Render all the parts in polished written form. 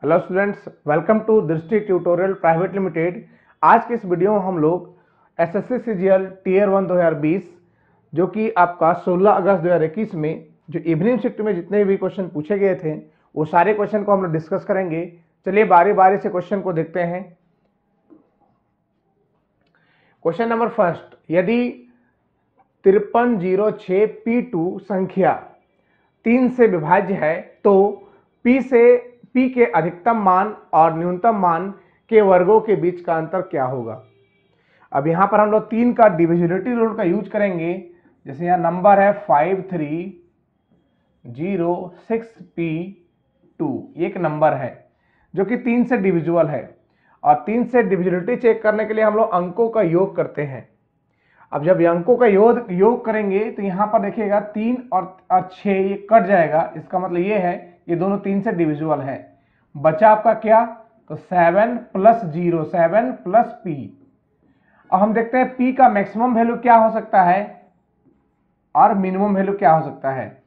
Hello students, welcome to दृष्टि tutorial private limited. आज के इस वीडियो में हम लोग एसएससी सीजीएल टीयर 1 2020 जो कि आपका 16 अगस्त 2021 में जो इवनिंग शिफ्ट में जितने भी क्वेश्चन पूछे गए थे वो सारे क्वेश्चन को हम लोग डिस्कस करेंगे। चलिए बारी बारी से क्वेश्चन को देखते हैं। क्वेश्चन नंबर फर्स्ट, यदि 5306 P2 संख्या 3 से विभाज्य है तो P के अधिकतम मान और न्यूनतम मान के वर्गों के बीच का अंतर क्या होगा। अब यहाँ पर हम लोग 3 का डिविजिबिलिटी रूल का यूज करेंगे। जैसे यहाँ नंबर है 5306P2, एक नंबर है जो कि 3 से डिविजिबल है और 3 से डिविजिबिलिटी चेक करने के लिए हम लोग अंकों का योग करते हैं। अब जब अंकों का योग करेंगे तो यहाँ पर देखिएगा 3 और 6 ये कट जाएगा। इसका मतलब ये है ये दोनों 3 से डिविजिबल है। बचा आपका क्या, तो 7 + 0, 7 + P। अब हम देखते हैं P का मैक्सिमम वैल्यू क्या हो सकता है और मिनिमम वैल्यू क्या हो सकता है।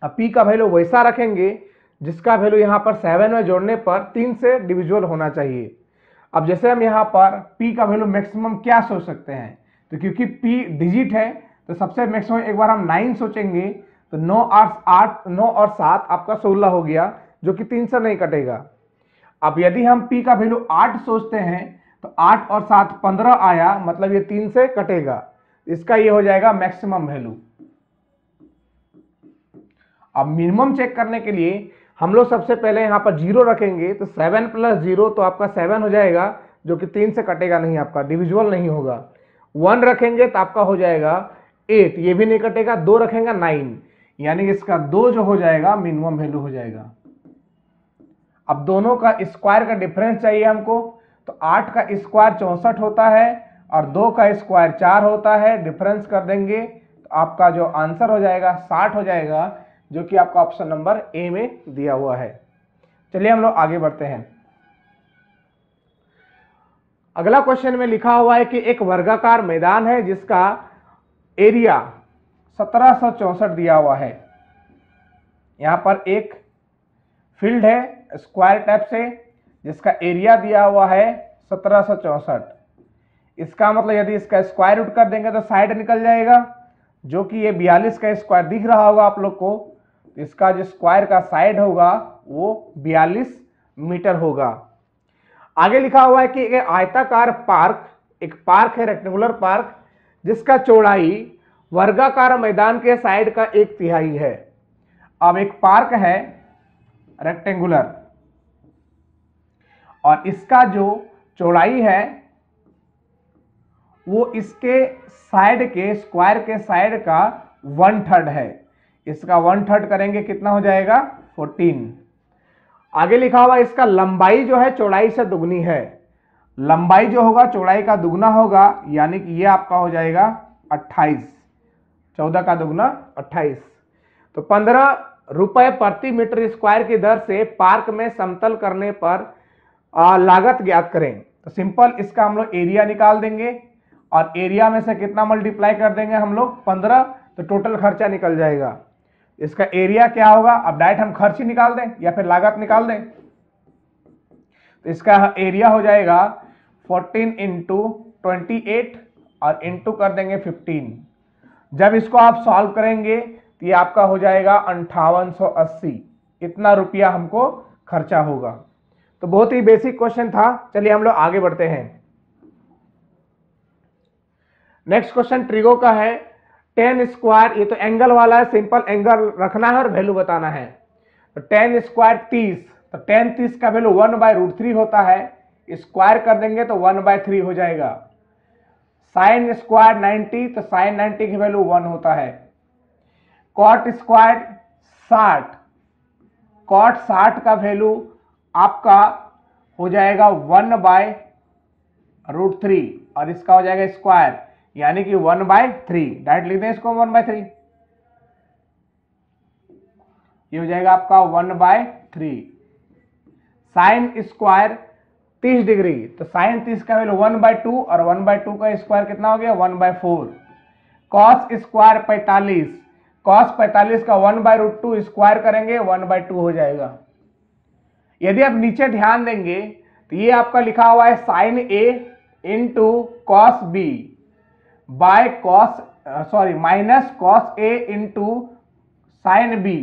अब P का वैल्यू वैसा रखेंगे जिसका वैल्यू यहाँ पर 7 में जोड़ने पर 3 से डिविजिबल होना चाहिए। अब जैसे हम यहाँ पर P का वैल्यू मैक्सिमम क्या सोच सकते हैं, तो क्योंकि P डिजिट है तो सबसे मैक्सिमम एक बार हम 9 सोचेंगे तो 9 और 7 आपका 16 हो गया जो कि 3 से नहीं कटेगा। अब यदि हम P का वैल्यू 8 सोचते हैं तो 8 और 7 15 आया, मतलब ये 3 से कटेगा। इसका ये हो जाएगा मैक्सिमम वैल्यू। अब मिनिमम चेक करने के लिए हम लोग सबसे पहले यहाँ पर 0 रखेंगे तो 7 + 0 तो आपका 7 हो जाएगा जो कि 3 से कटेगा नहीं, आपका डिविजिबल नहीं होगा। 1 रखेंगे तो आपका हो जाएगा 8, ये भी नहीं कटेगा। 2 रखेंगे 9, यानी इसका 2 जो हो जाएगा मिनिमम वैल्यू हो जाएगा। अब दोनों का स्क्वायर का डिफरेंस चाहिए हमको, तो 8 का स्क्वायर 64 होता है और 2 का स्क्वायर 4 होता है। डिफरेंस कर देंगे तो आपका जो आंसर हो जाएगा 60 हो जाएगा, जो कि आपका ऑप्शन नंबर ए में दिया हुआ है। चलिए हम लोग आगे बढ़ते हैं। अगला क्वेश्चन में लिखा हुआ है कि एक वर्गाकार मैदान है जिसका एरिया 1764 दिया हुआ है। यहां पर एक फील्ड है स्क्वायर टाइप से जिसका एरिया दिया हुआ है 1764। इसका मतलब यदि इसका स्क्वायर रूट कर देंगे तो साइड निकल जाएगा, जो कि ये 42 का स्क्वायर दिख रहा होगा आप लोग को। इसका जो स्क्वायर का साइड होगा वो 42 मीटर होगा। आगे लिखा हुआ है कि एक आयताकार पार्क, एक पार्क है रेक्टेंगुलर पार्क, जिसका चौड़ाई वर्गाकार मैदान के साइड का 1/3 है। अब एक पार्क है रेक्टेंगुलर और इसका जो चौड़ाई है वो इसके साइड के स्क्वायर के साइड का 1/3 है। इसका 1/3 करेंगे कितना हो जाएगा 14। आगे लिखा हुआ इसका लंबाई जो है चौड़ाई से दुगनी है। लंबाई जो होगा चौड़ाई का दुगना होगा, यानी कि ये आपका हो जाएगा 28। 14 का दुगना 28। तो 15 रुपए प्रति मीटर स्क्वायर की दर से पार्क में समतल करने पर लागत ज्ञात करें। तो सिंपल इसका हम लोग एरिया निकाल देंगे और एरिया में से कितना मल्टीप्लाई कर देंगे हम लोग 15, तो टोटल खर्चा निकल जाएगा। इसका एरिया क्या होगा, अब डायरेक्ट हम खर्च ही निकाल दें या फिर लागत निकाल दें। तो इसका एरिया हो जाएगा 14 × 28 और इंटू कर देंगे 15। जब इसको आप सॉल्व करेंगे तो ये आपका हो जाएगा 5880। इतना रुपया हमको खर्चा होगा। तो बहुत ही बेसिक क्वेश्चन था। चलिए हम लोग आगे बढ़ते हैं। नेक्स्ट क्वेश्चन ट्रिगो का है। 10 स्क्वायर, ये तो एंगल वाला है, सिंपल एंगल रखना है और वैल्यू बताना है। तो 10 स्क्वायर 30, तो 10 30 का वैल्यू 1/√3 होता है। स्क्वायर कर देंगे तो 1/3 हो जाएगा। साइन स्क्वायर 90, तो साइन 90 की वैल्यू 1 होता है। कॉट स्क्वायर 60, कॉट 60 का वैल्यू आपका हो जाएगा 1/√3 और इसका हो जाएगा स्क्वायर, यानी कि 1/3। डायरेक्ट लिख दें इसको 1/3। ये हो जाएगा आपका 1/3। साइन स्क्वायर 30 डिग्री, तो साइन 30 का वैल्यू 1/2 और 1/2 का स्क्वायर कितना हो गया 1/4। कॉस स्क्वायर 45, कॉस 45 का 1/√2 स्क्वायर करेंगे 1/2 हो जाएगा। यदि आप नीचे ध्यान देंगे तो ये आपका लिखा हुआ है sine A into cos B by minus cos A into sine B.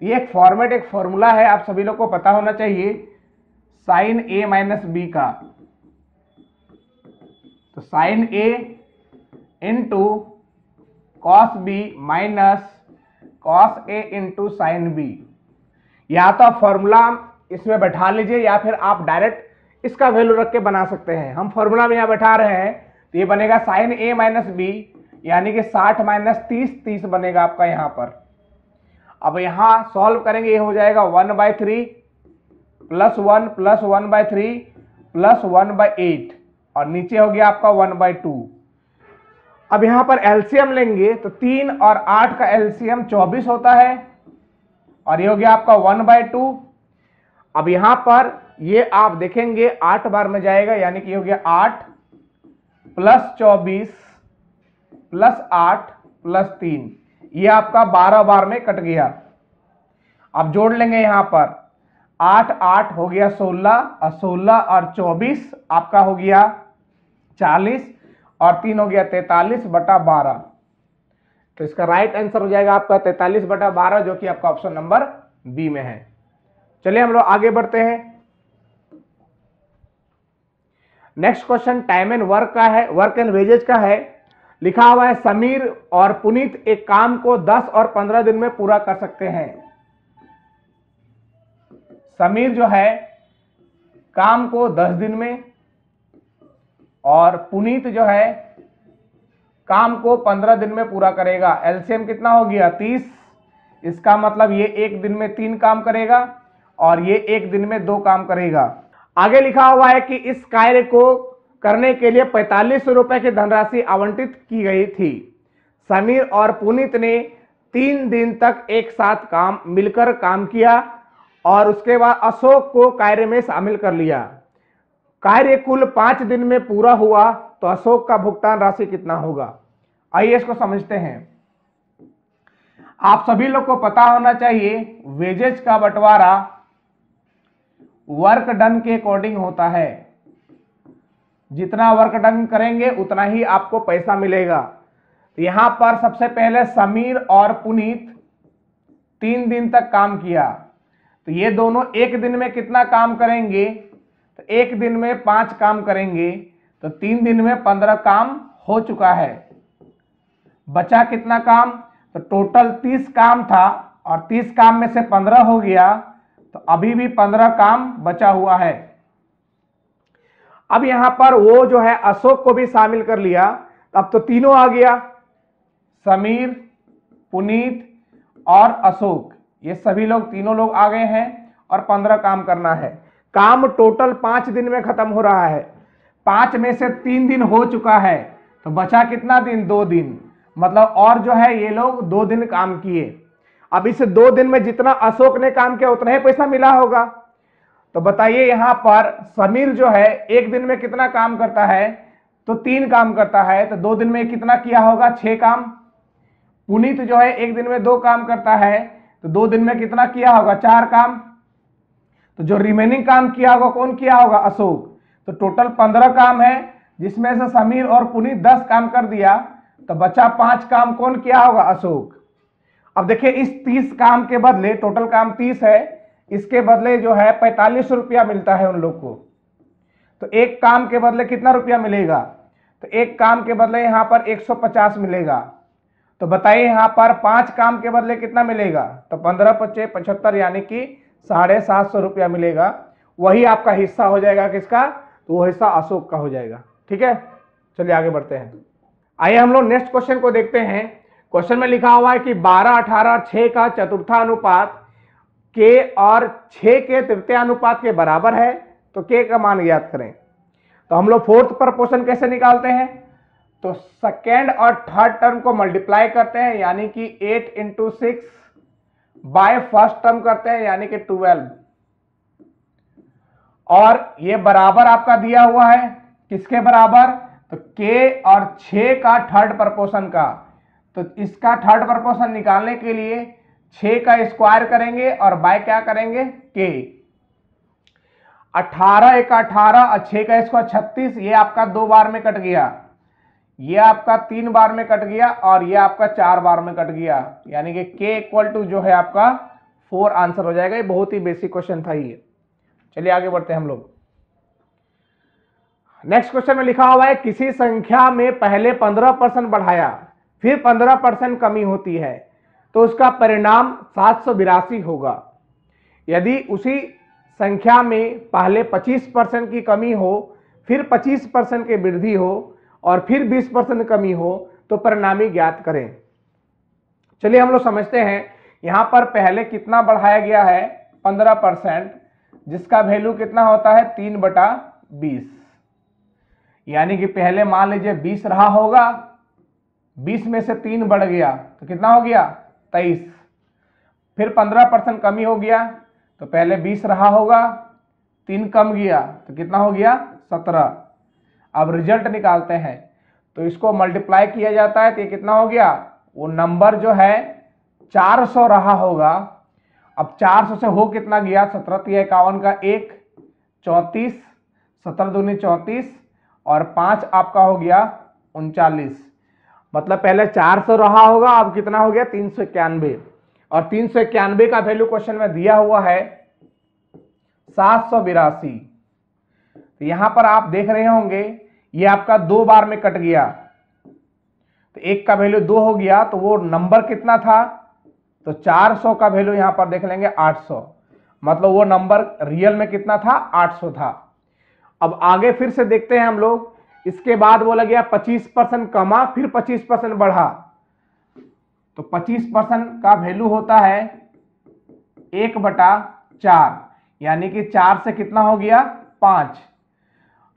ये एक फॉर्मेट, एक फॉर्मूला है, आप सभी लोग को पता होना चाहिए साइन ए माइनस बी का। तो sine A into cos B minus cos A into sine B. या तो आप फॉर्मूला इसमें बैठा लीजिए या फिर आप डायरेक्ट इसका वैल्यू रख के बना सकते हैं। हम फॉर्मूला में यहां बैठा रहे हैं तो ये बनेगा साइन ए माइनस बी यानी कि 60 माइनस 30 बनेगा आपका यहां पर। अब यहां सॉल्व करेंगे, ये हो जाएगा 1/3 प्लस 1 प्लस 1/3 प्लस 1/8 और नीचे हो गया आपका 1/2। अब यहां पर एलसीएम लेंगे तो 3 और 8 का एलसीएम 24 होता है और ये हो गया आपका 1/2। अब यहां पर ये आप देखेंगे 8 बार में जाएगा यानी कि हो गया 8 प्लस 24 प्लस 8 प्लस 3, ये आपका 12 बार में कट गया। अब जोड़ लेंगे यहां पर 8 8 हो गया 16 और 16 और 24 आपका हो गया 40 और 3 हो गया 43/12। तो इसका राइट आंसर हो जाएगा आपका 43/12 जो कि आपका ऑप्शन नंबर बी में है। चलिए हम लोग आगे बढ़ते हैं। Next question time and work का है, वर्क एंड वेजेज का है। लिखा हुआ है समीर और पुनीत एक काम को 10 और 15 दिन में पूरा कर सकते हैं। समीर जो है काम को 10 दिन में और पुनीत जो है काम को 15 दिन में पूरा करेगा। एलसीएम कितना हो गया 30, इसका मतलब ये एक दिन में 3 काम करेगा और ये एक दिन में 2 काम करेगा। आगे लिखा हुआ है कि इस कार्य को करने के लिए 45 रुपए की धनराशि आवंटित की गई थी। समीर और पुनीत ने 3 दिन तक एक साथ मिलकर काम किया और उसके बाद अशोक को कार्य में शामिल कर लिया। कार्य कुल 5 दिन में पूरा हुआ तो अशोक का भुगतान राशि कितना होगा। आइए इसको समझते हैं। आप सभी लोग को पता होना चाहिए वेजेज का बंटवारा वर्क डन के अकॉर्डिंग होता है। जितना वर्क डन करेंगे उतना ही आपको पैसा मिलेगा। तो यहां पर सबसे पहले समीर और पुनीत 3 दिन तक काम किया तो ये दोनों एक दिन में कितना काम करेंगे, तो एक दिन में 5 काम करेंगे तो 3 दिन में 15 काम हो चुका है। बचा कितना काम, तो टोटल 30 काम था और 30 काम में से 15 हो गया तो अभी भी 15 काम बचा हुआ है। अब यहां पर वो जो है अशोक को भी शामिल कर लिया, अब तो तीनों आ गया, समीर, पुनीत और अशोक, ये सभी लोग तीनों लोग आ गए हैं और 15 काम करना है। काम टोटल 5 दिन में खत्म हो रहा है। 5 में से 3 दिन हो चुका है तो बचा कितना दिन, 2 दिन, मतलब और जो है ये लोग 2 दिन काम किए। अब इस 2 दिन में जितना अशोक ने काम किया उतना ही पैसा मिला होगा। तो बताइए यहां पर समीर जो है एक दिन में कितना काम करता है, तो 3 काम करता है तो 2 दिन में कितना किया होगा, 6 काम। पुनीत जो है एक दिन में 2 काम करता है तो 2 दिन में कितना किया होगा, 4 काम। तो जो रिमेनिंग काम किया होगा कौन किया होगा, अशोक। तो टोटल 15 काम है जिसमें से समीर और पुनीत 10 काम कर दिया तो बचा 5 काम कौन किया होगा, अशोक। अब देखिए इस 30 काम के बदले, टोटल काम 30 है, इसके बदले जो है 45 रुपया मिलता है उन लोग को। तो एक काम के बदले कितना रुपया मिलेगा, तो एक काम के बदले यहां पर 150 मिलेगा। तो बताइए यहां पर 5 काम के बदले कितना मिलेगा, तो 15 × 5 = 75 यानी कि 750 रुपया मिलेगा। वही आपका हिस्सा हो जाएगा किसका, तो वो हिस्सा अशोक का हो जाएगा। ठीक है, चलिए आगे बढ़ते हैं। आइए हम लोग नेक्स्ट क्वेश्चन को देखते हैं। क्वेश्चन में लिखा हुआ है कि 12, 18, 6 का चतुर्थानुपात के और 6 के तृतीयानुपात के बराबर है तो के का मान ज्ञात करें। तो हम लोग फोर्थ प्रपोर्शन कैसे निकालते हैं, तो सेकेंड और थर्ड टर्म को मल्टीप्लाई करते हैं यानी कि 8 × 6 बाय फर्स्ट टर्म करते हैं यानी कि 12 और ये बराबर आपका दिया हुआ है किसके बराबर, तो के और 6 का थर्ड प्रपोर्शन का। तो इसका थर्ड प्रपोर्शन निकालने के लिए 6 का स्क्वायर करेंगे और बाय क्या करेंगे, के। 18 एक 18, 6 का स्क्वायर 36, ये आपका 2 बार में कट गया, ये आपका 3 बार में कट गया और ये आपका 4 बार में कट गया, यानी कि k इक्वल टू जो है आपका 4 आंसर हो जाएगा। ये बहुत ही बेसिक क्वेश्चन था ये। चलिए आगे बढ़ते हैं हम लोग। नेक्स्ट क्वेश्चन में लिखा हुआ है किसी संख्या में पहले 15% बढ़ाया फिर 15% कमी होती है तो उसका परिणाम 782 होगा। यदि उसी संख्या में पहले 25% की कमी हो फिर 25% की वृद्धि हो और फिर 20% कमी हो तो परिणामी ज्ञात करें। चलिए हम लोग समझते हैं, यहां पर पहले कितना बढ़ाया गया है 15%, जिसका वैल्यू कितना होता है 3/20, यानी कि पहले मान लीजिए 20 रहा होगा, 20 में से 3 बढ़ गया तो कितना हो गया 23, फिर 15% कमी हो गया तो पहले 20 रहा होगा, 3 कम गया तो कितना हो गया 17। अब रिजल्ट निकालते हैं तो इसको मल्टीप्लाई किया जाता है तो ये कितना हो गया, वो नंबर जो है 400 रहा होगा। अब 400 से हो कितना गया 17 51 का 1 34, 17 दूनी 34 और 5 आपका हो गया 39, मतलब पहले 400 रहा होगा, अब कितना हो गया 391 और 391 का वैल्यू क्वेश्चन में दिया हुआ है 782। तो यहां पर आप देख रहे होंगे ये आपका 2 बार में कट गया तो 1 का वैल्यू 2 हो गया, तो वो नंबर कितना था, तो 400 का वैल्यू यहां पर देख लेंगे 800, मतलब वो नंबर रियल में कितना था 800 था। अब आगे फिर से देखते हैं हम लोग, इसके बाद बोला गया 25% कमा फिर 25% बढ़ा, तो 25% का वैल्यू होता है 1/4, यानी कि 4 से कितना हो गया 5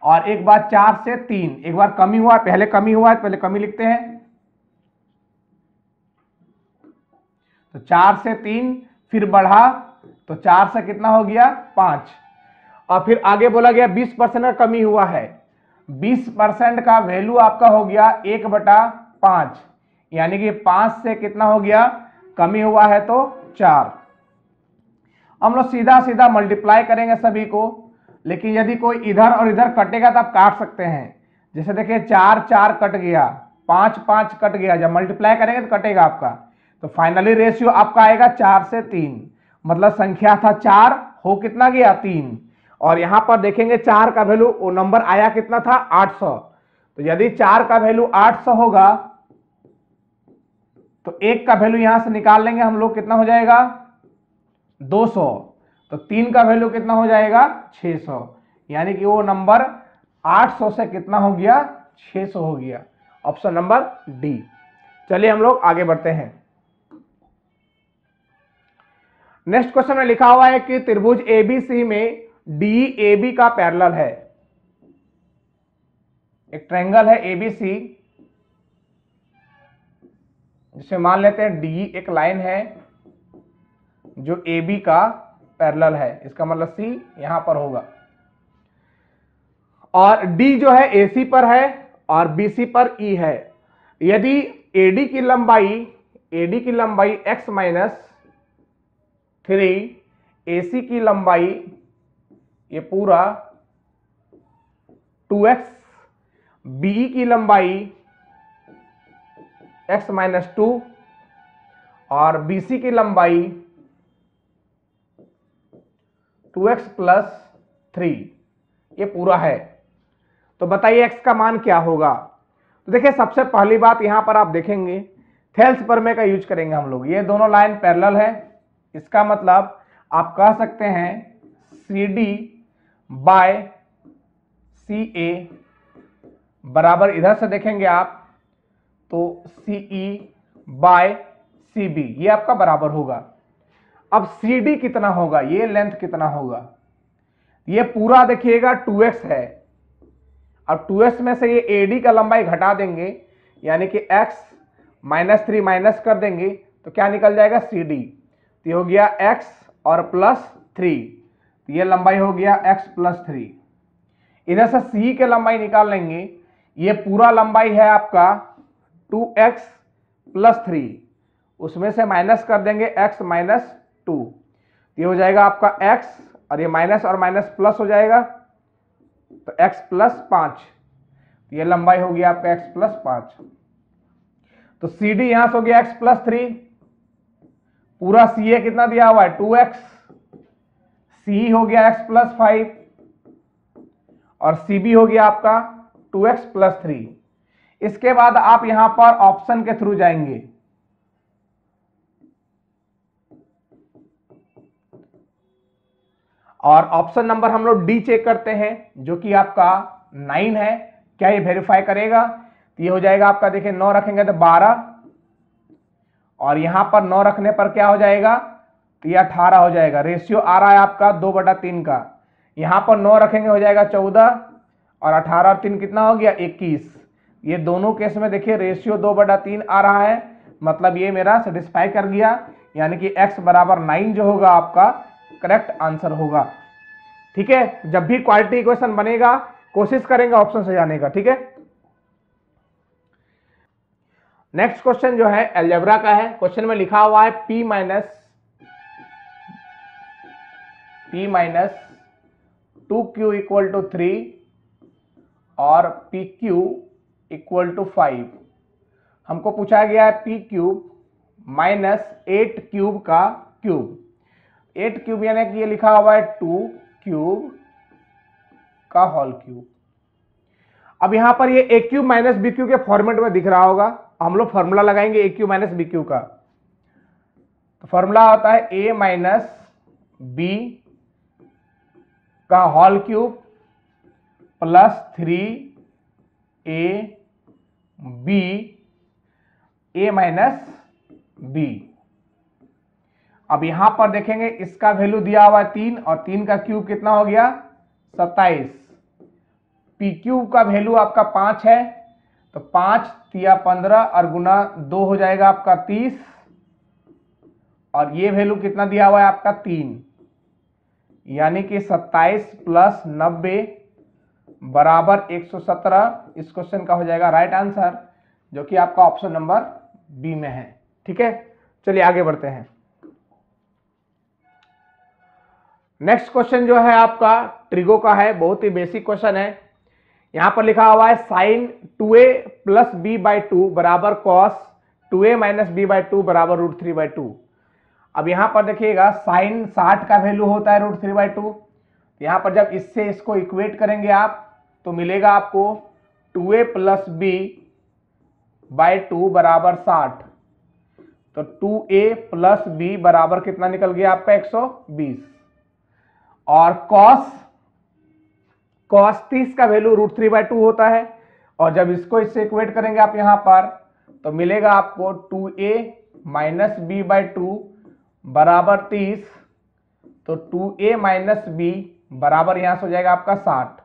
और एक बार 4 से 3, एक बार कमी हुआ, पहले कमी हुआ है तो पहले कमी लिखते हैं, तो 4 से 3 फिर बढ़ा तो 4 से कितना हो गया 5 और फिर आगे बोला गया 20% का कमी हुआ है, 20% का वैल्यू आपका हो गया 1/5, यानी कि 5 से कितना हो गया कमी हुआ है तो 4। हम लोग सीधा सीधा मल्टीप्लाई करेंगे सभी को, लेकिन यदि कोई इधर और इधर कटेगा तो आप काट सकते हैं। जैसे देखिए 4 4 कट गया, 5 5 कट गया, जब मल्टीप्लाई करेंगे तो कटेगा आपका, तो फाइनली रेशियो आपका आएगा 4 से 3, मतलब संख्या था 4 हो कितना गया 3 और यहां पर देखेंगे 4 का वैल्यू वो नंबर आया कितना था 800, तो यदि 4 का वैल्यू 800 होगा तो 1 का वैल्यू यहां से निकाल लेंगे हम लोग, कितना हो जाएगा 200, तो 3 का वैल्यू कितना हो जाएगा 600, यानी कि वो नंबर 800 से कितना हो गया 600 हो गया, ऑप्शन नंबर डी। चलिए हम लोग आगे बढ़ते हैं। नेक्स्ट क्वेश्चन में लिखा हुआ है कि त्रिभुज एबीसी में डीईएबी का पैरेलल है। एक ट्रायंगल है एबीसी, जिसे मान लेते हैं डी एक लाइन है जो AB का पैरेलल है, इसका मतलब C यहां पर होगा और D जो है AC पर है और BC पर E है। यदि AD की लंबाई x - 3, AC की लंबाई ये पूरा 2x, BE की लंबाई x - 2 और BC की लंबाई 2x + 3, ये पूरा है, तो बताइए x का मान क्या होगा। तो देखिए सबसे पहली बात यहां पर आप देखेंगे थेल्स प्रमेय का यूज करेंगे हम लोग। ये दोनों लाइन पैरेलल है, इसका मतलब आप कह सकते हैं CD बाय CA बराबर, इधर से देखेंगे आप तो CE बाय CB, ये आपका बराबर होगा। अब CD कितना होगा, ये लेंथ कितना होगा, ये पूरा देखिएगा 2x है, अब 2x में से ये AD का लंबाई घटा देंगे, यानी कि x - 3 माइनस कर देंगे तो क्या निकल जाएगा CD, तो ये हो गया x और +3, तो ये लंबाई हो गया x + 3। इधर से C के लंबाई निकाल लेंगे, ये पूरा लंबाई है आपका 2x + 3, उसमें से माइनस कर देंगे x - 2, ये हो जाएगा आपका x और ये माइनस और माइनस प्लस हो जाएगा, तो x प्लस 5, ये लंबाई होगी आपका x प्लस 5। तो सी डी यहां से हो गया x प्लस 3, पूरा सी ए कितना दिया हुआ है 2x, सी हो गया x प्लस 5 और सी बी हो गया आपका 2x प्लस 3। इसके बाद आप यहां पर ऑप्शन के थ्रू जाएंगे, और ऑप्शन नंबर हम लोग डी चेक करते हैं जो कि आपका 9 है, क्या ये वेरीफाई करेगा? तो ये हो जाएगा आपका, देखिए 9 रखेंगे तो 12, और यहां पर 9 रखने पर क्या हो जाएगा? तो ये 18 हो जाएगा। रेशियो आ रहा है आपका 2/3 का, यहां पर 9 रखेंगे हो जाएगा 14, और 18 और 3 कितना हो गया 21। ये दोनों केस में देखिए रेशियो 2/3 आ रहा है, मतलब ये मेरा सेटिस्फाई कर गया, यानी कि x बराबर 9 जो होगा आपका करेक्ट आंसर होगा। ठीक है, जब भी क्वालिटी इक्वेशन बनेगा कोशिश करेंगे ऑप्शन से जाने का। ठीक है, नेक्स्ट क्वेश्चन जो है अलजेब्रा का है। क्वेश्चन में लिखा हुआ है p minus 2q equal to 3 और pq इक्वल टू 5। हमको पूछा गया है p क्यूब माइनस 8 क्यूब का क्यूब। 8 क्यूब यानी कि ये लिखा हुआ है 2 क्यूब का होल क्यूब। अब यहां पर ये a cube minus B cube के फॉर्मेट में दिख रहा होगा, हम लोग फॉर्मूला लगाएंगे a cube minus B cube का। तो फॉर्मूला होता है a माइनस बी का whole cube plus 3a b a minus B. अब यहां पर देखेंगे इसका वैल्यू दिया हुआ है 3, और 3 का क्यूब कितना हो गया 27। पी क्यूब का वैल्यू आपका 5 है, तो 5 तिया 15 और गुना 2 हो जाएगा आपका 30, और ये वैल्यू कितना दिया हुआ है आपका 3, यानी कि 27 प्लस 90 बराबर 117। इस क्वेश्चन का हो जाएगा राइट आंसर, जो कि आपका ऑप्शन नंबर बी में है। ठीक है, चलिए आगे बढ़ते हैं। नेक्स्ट क्वेश्चन जो है आपका ट्रिगो का है, बहुत ही बेसिक क्वेश्चन है। यहां पर लिखा हुआ है sign 2a plus B by 2 बराबर cos 2a minus B by 2 बराबर √3/2। अब यहां पर देखिएगा साइन 60 का वैल्यू होता है √3/2। यहां पर जब इससे इसको इक्वेट करेंगे आप तो मिलेगा आपको 2a प्लस बी बाई 2 बराबर 60। तो 2a प्लस बी बराबर कितना निकल गया आपका 120। और cos 30 का वैल्यू √3/2 होता है, और जब इसको इससे इक्वेट करेंगे आप यहां पर तो मिलेगा आपको 2a माइनस बी बाई 2 बराबर 30। तो 2a माइनस बी बराबर यहां से हो जाएगा आपका 60।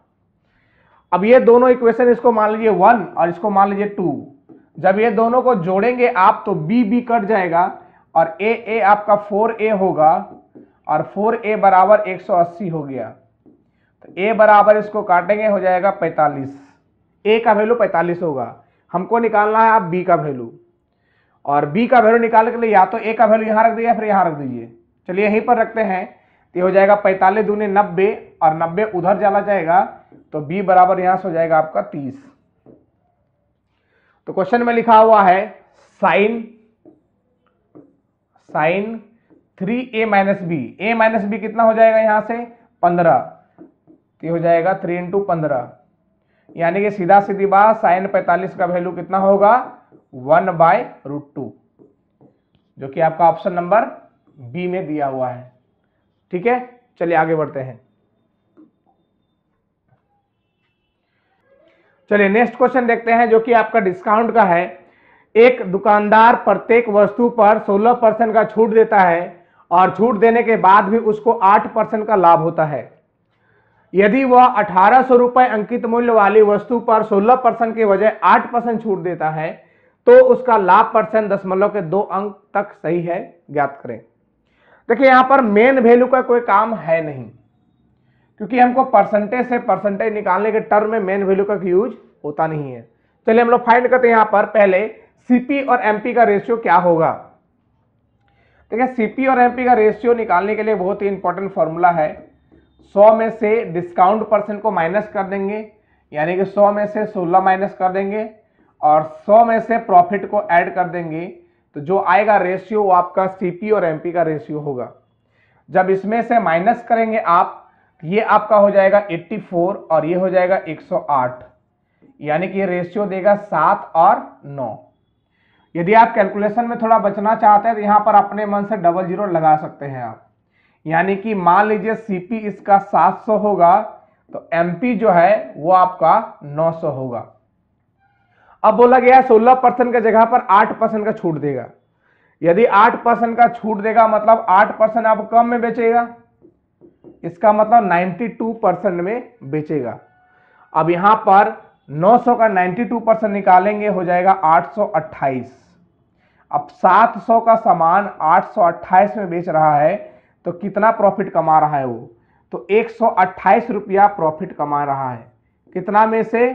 अब ये दोनों इक्वेशन, इसको मान लीजिए 1 और इसको मान लीजिए 2, जब ये दोनों को जोड़ेंगे आप तो b कट जाएगा, और a आपका 4a होगा, और 4a बराबर 180 हो गया। तो a बराबर इसको काटेंगे हो जाएगा 45, a का वैल्यू 45 होगा। हमको निकालना है आप b का वैल्यू, और b का वैल्यू निकालने के लिए या तो a का वैल्यू यहां रख दीजिए फिर यहां रख दीजिए। चलिए यहीं पर रखते हैं, तो हो जाएगा 45 दूनी 90, और 90 उधर चला जाएगा, तो b बराबर यहां से हो जाएगा आपका 30। तो क्वेश्चन में लिखा हुआ है sine 3a minus B, a minus B कितना हो जाएगा यहां से 15, तो हो जाएगा 3 × 15, यानी कि सीधा सीधी बात साइन 45 का वैल्यू कितना होगा 1/√2, जो कि आपका ऑप्शन नंबर बी में दिया हुआ है। ठीक है, चलिए आगे बढ़ते हैं। चलिए नेक्स्ट क्वेश्चन देखते हैं, जो कि आपका डिस्काउंट का है। एक दुकानदार प्रत्येक वस्तु पर 16% का छूट देता है, और छूट देने के बाद भी उसको 8% का लाभ होता है। यदि वह 1800 रुपए अंकित मूल्य वाली वस्तु पर 16% के बजाय 8% छूट देता है, तो उसका लाभ परसेंट दशमलव के 2 अंक तक सही है, ज्ञात करें। देखिए यहां पर मेन वैल्यू का कोई काम है नहीं, क्योंकि हमको परसेंटेज से परसेंटेज निकालने के टर्म में मेन वैल्यू का यूज होता नहीं है। चलिए हम लोग फाइंड करते हैं यहां पर पहले सीपी और एमपी का रेशियो क्या होगा। देखिए सीपी और एमपी का रेशियो निकालने के लिए बहुत ही इंपॉर्टेंट फॉर्मूला है, 100 में से डिस्काउंट परसेंट को माइनस कर देंगे, यानी कि 100 में से 16 माइनस कर देंगे और 100 में से प्रॉफिट को ऐड कर देंगे, तो जो आएगा रेशियो वो आपका सीपी और एमपी का रेशियो होगा। जब इसमें से माइनस करेंगे आप, ये आपका हो जाएगा 84 और ये हो जाएगा 108, यानी कि ये रेशियो देगा 7 और 9। यदि आप कैलकुलेशन में थोड़ा बचना चाहते हैं तो यहां पर अपने मन से डबल जीरो लगा सकते हैं आप, यानी कि मान लीजिए सीपी इसका 700 होगा तो एमपी जो है वो आपका 900 होगा। अब बोला गया 16% की जगह पर 8% का छूट देगा। यदि 8% का छूट देगा मतलब 8% आपको कम में बेचेगा, इसका मतलब 92% में बेचेगा। अब यहां पर 900 का 92% निकालेंगे, हो जाएगा 828। अब 700 का सामान 828 में बेच रहा है तो कितना प्रॉफिट कमा रहा है वो, तो 128 रुपया प्रॉफिट कमा रहा है। कितना में से,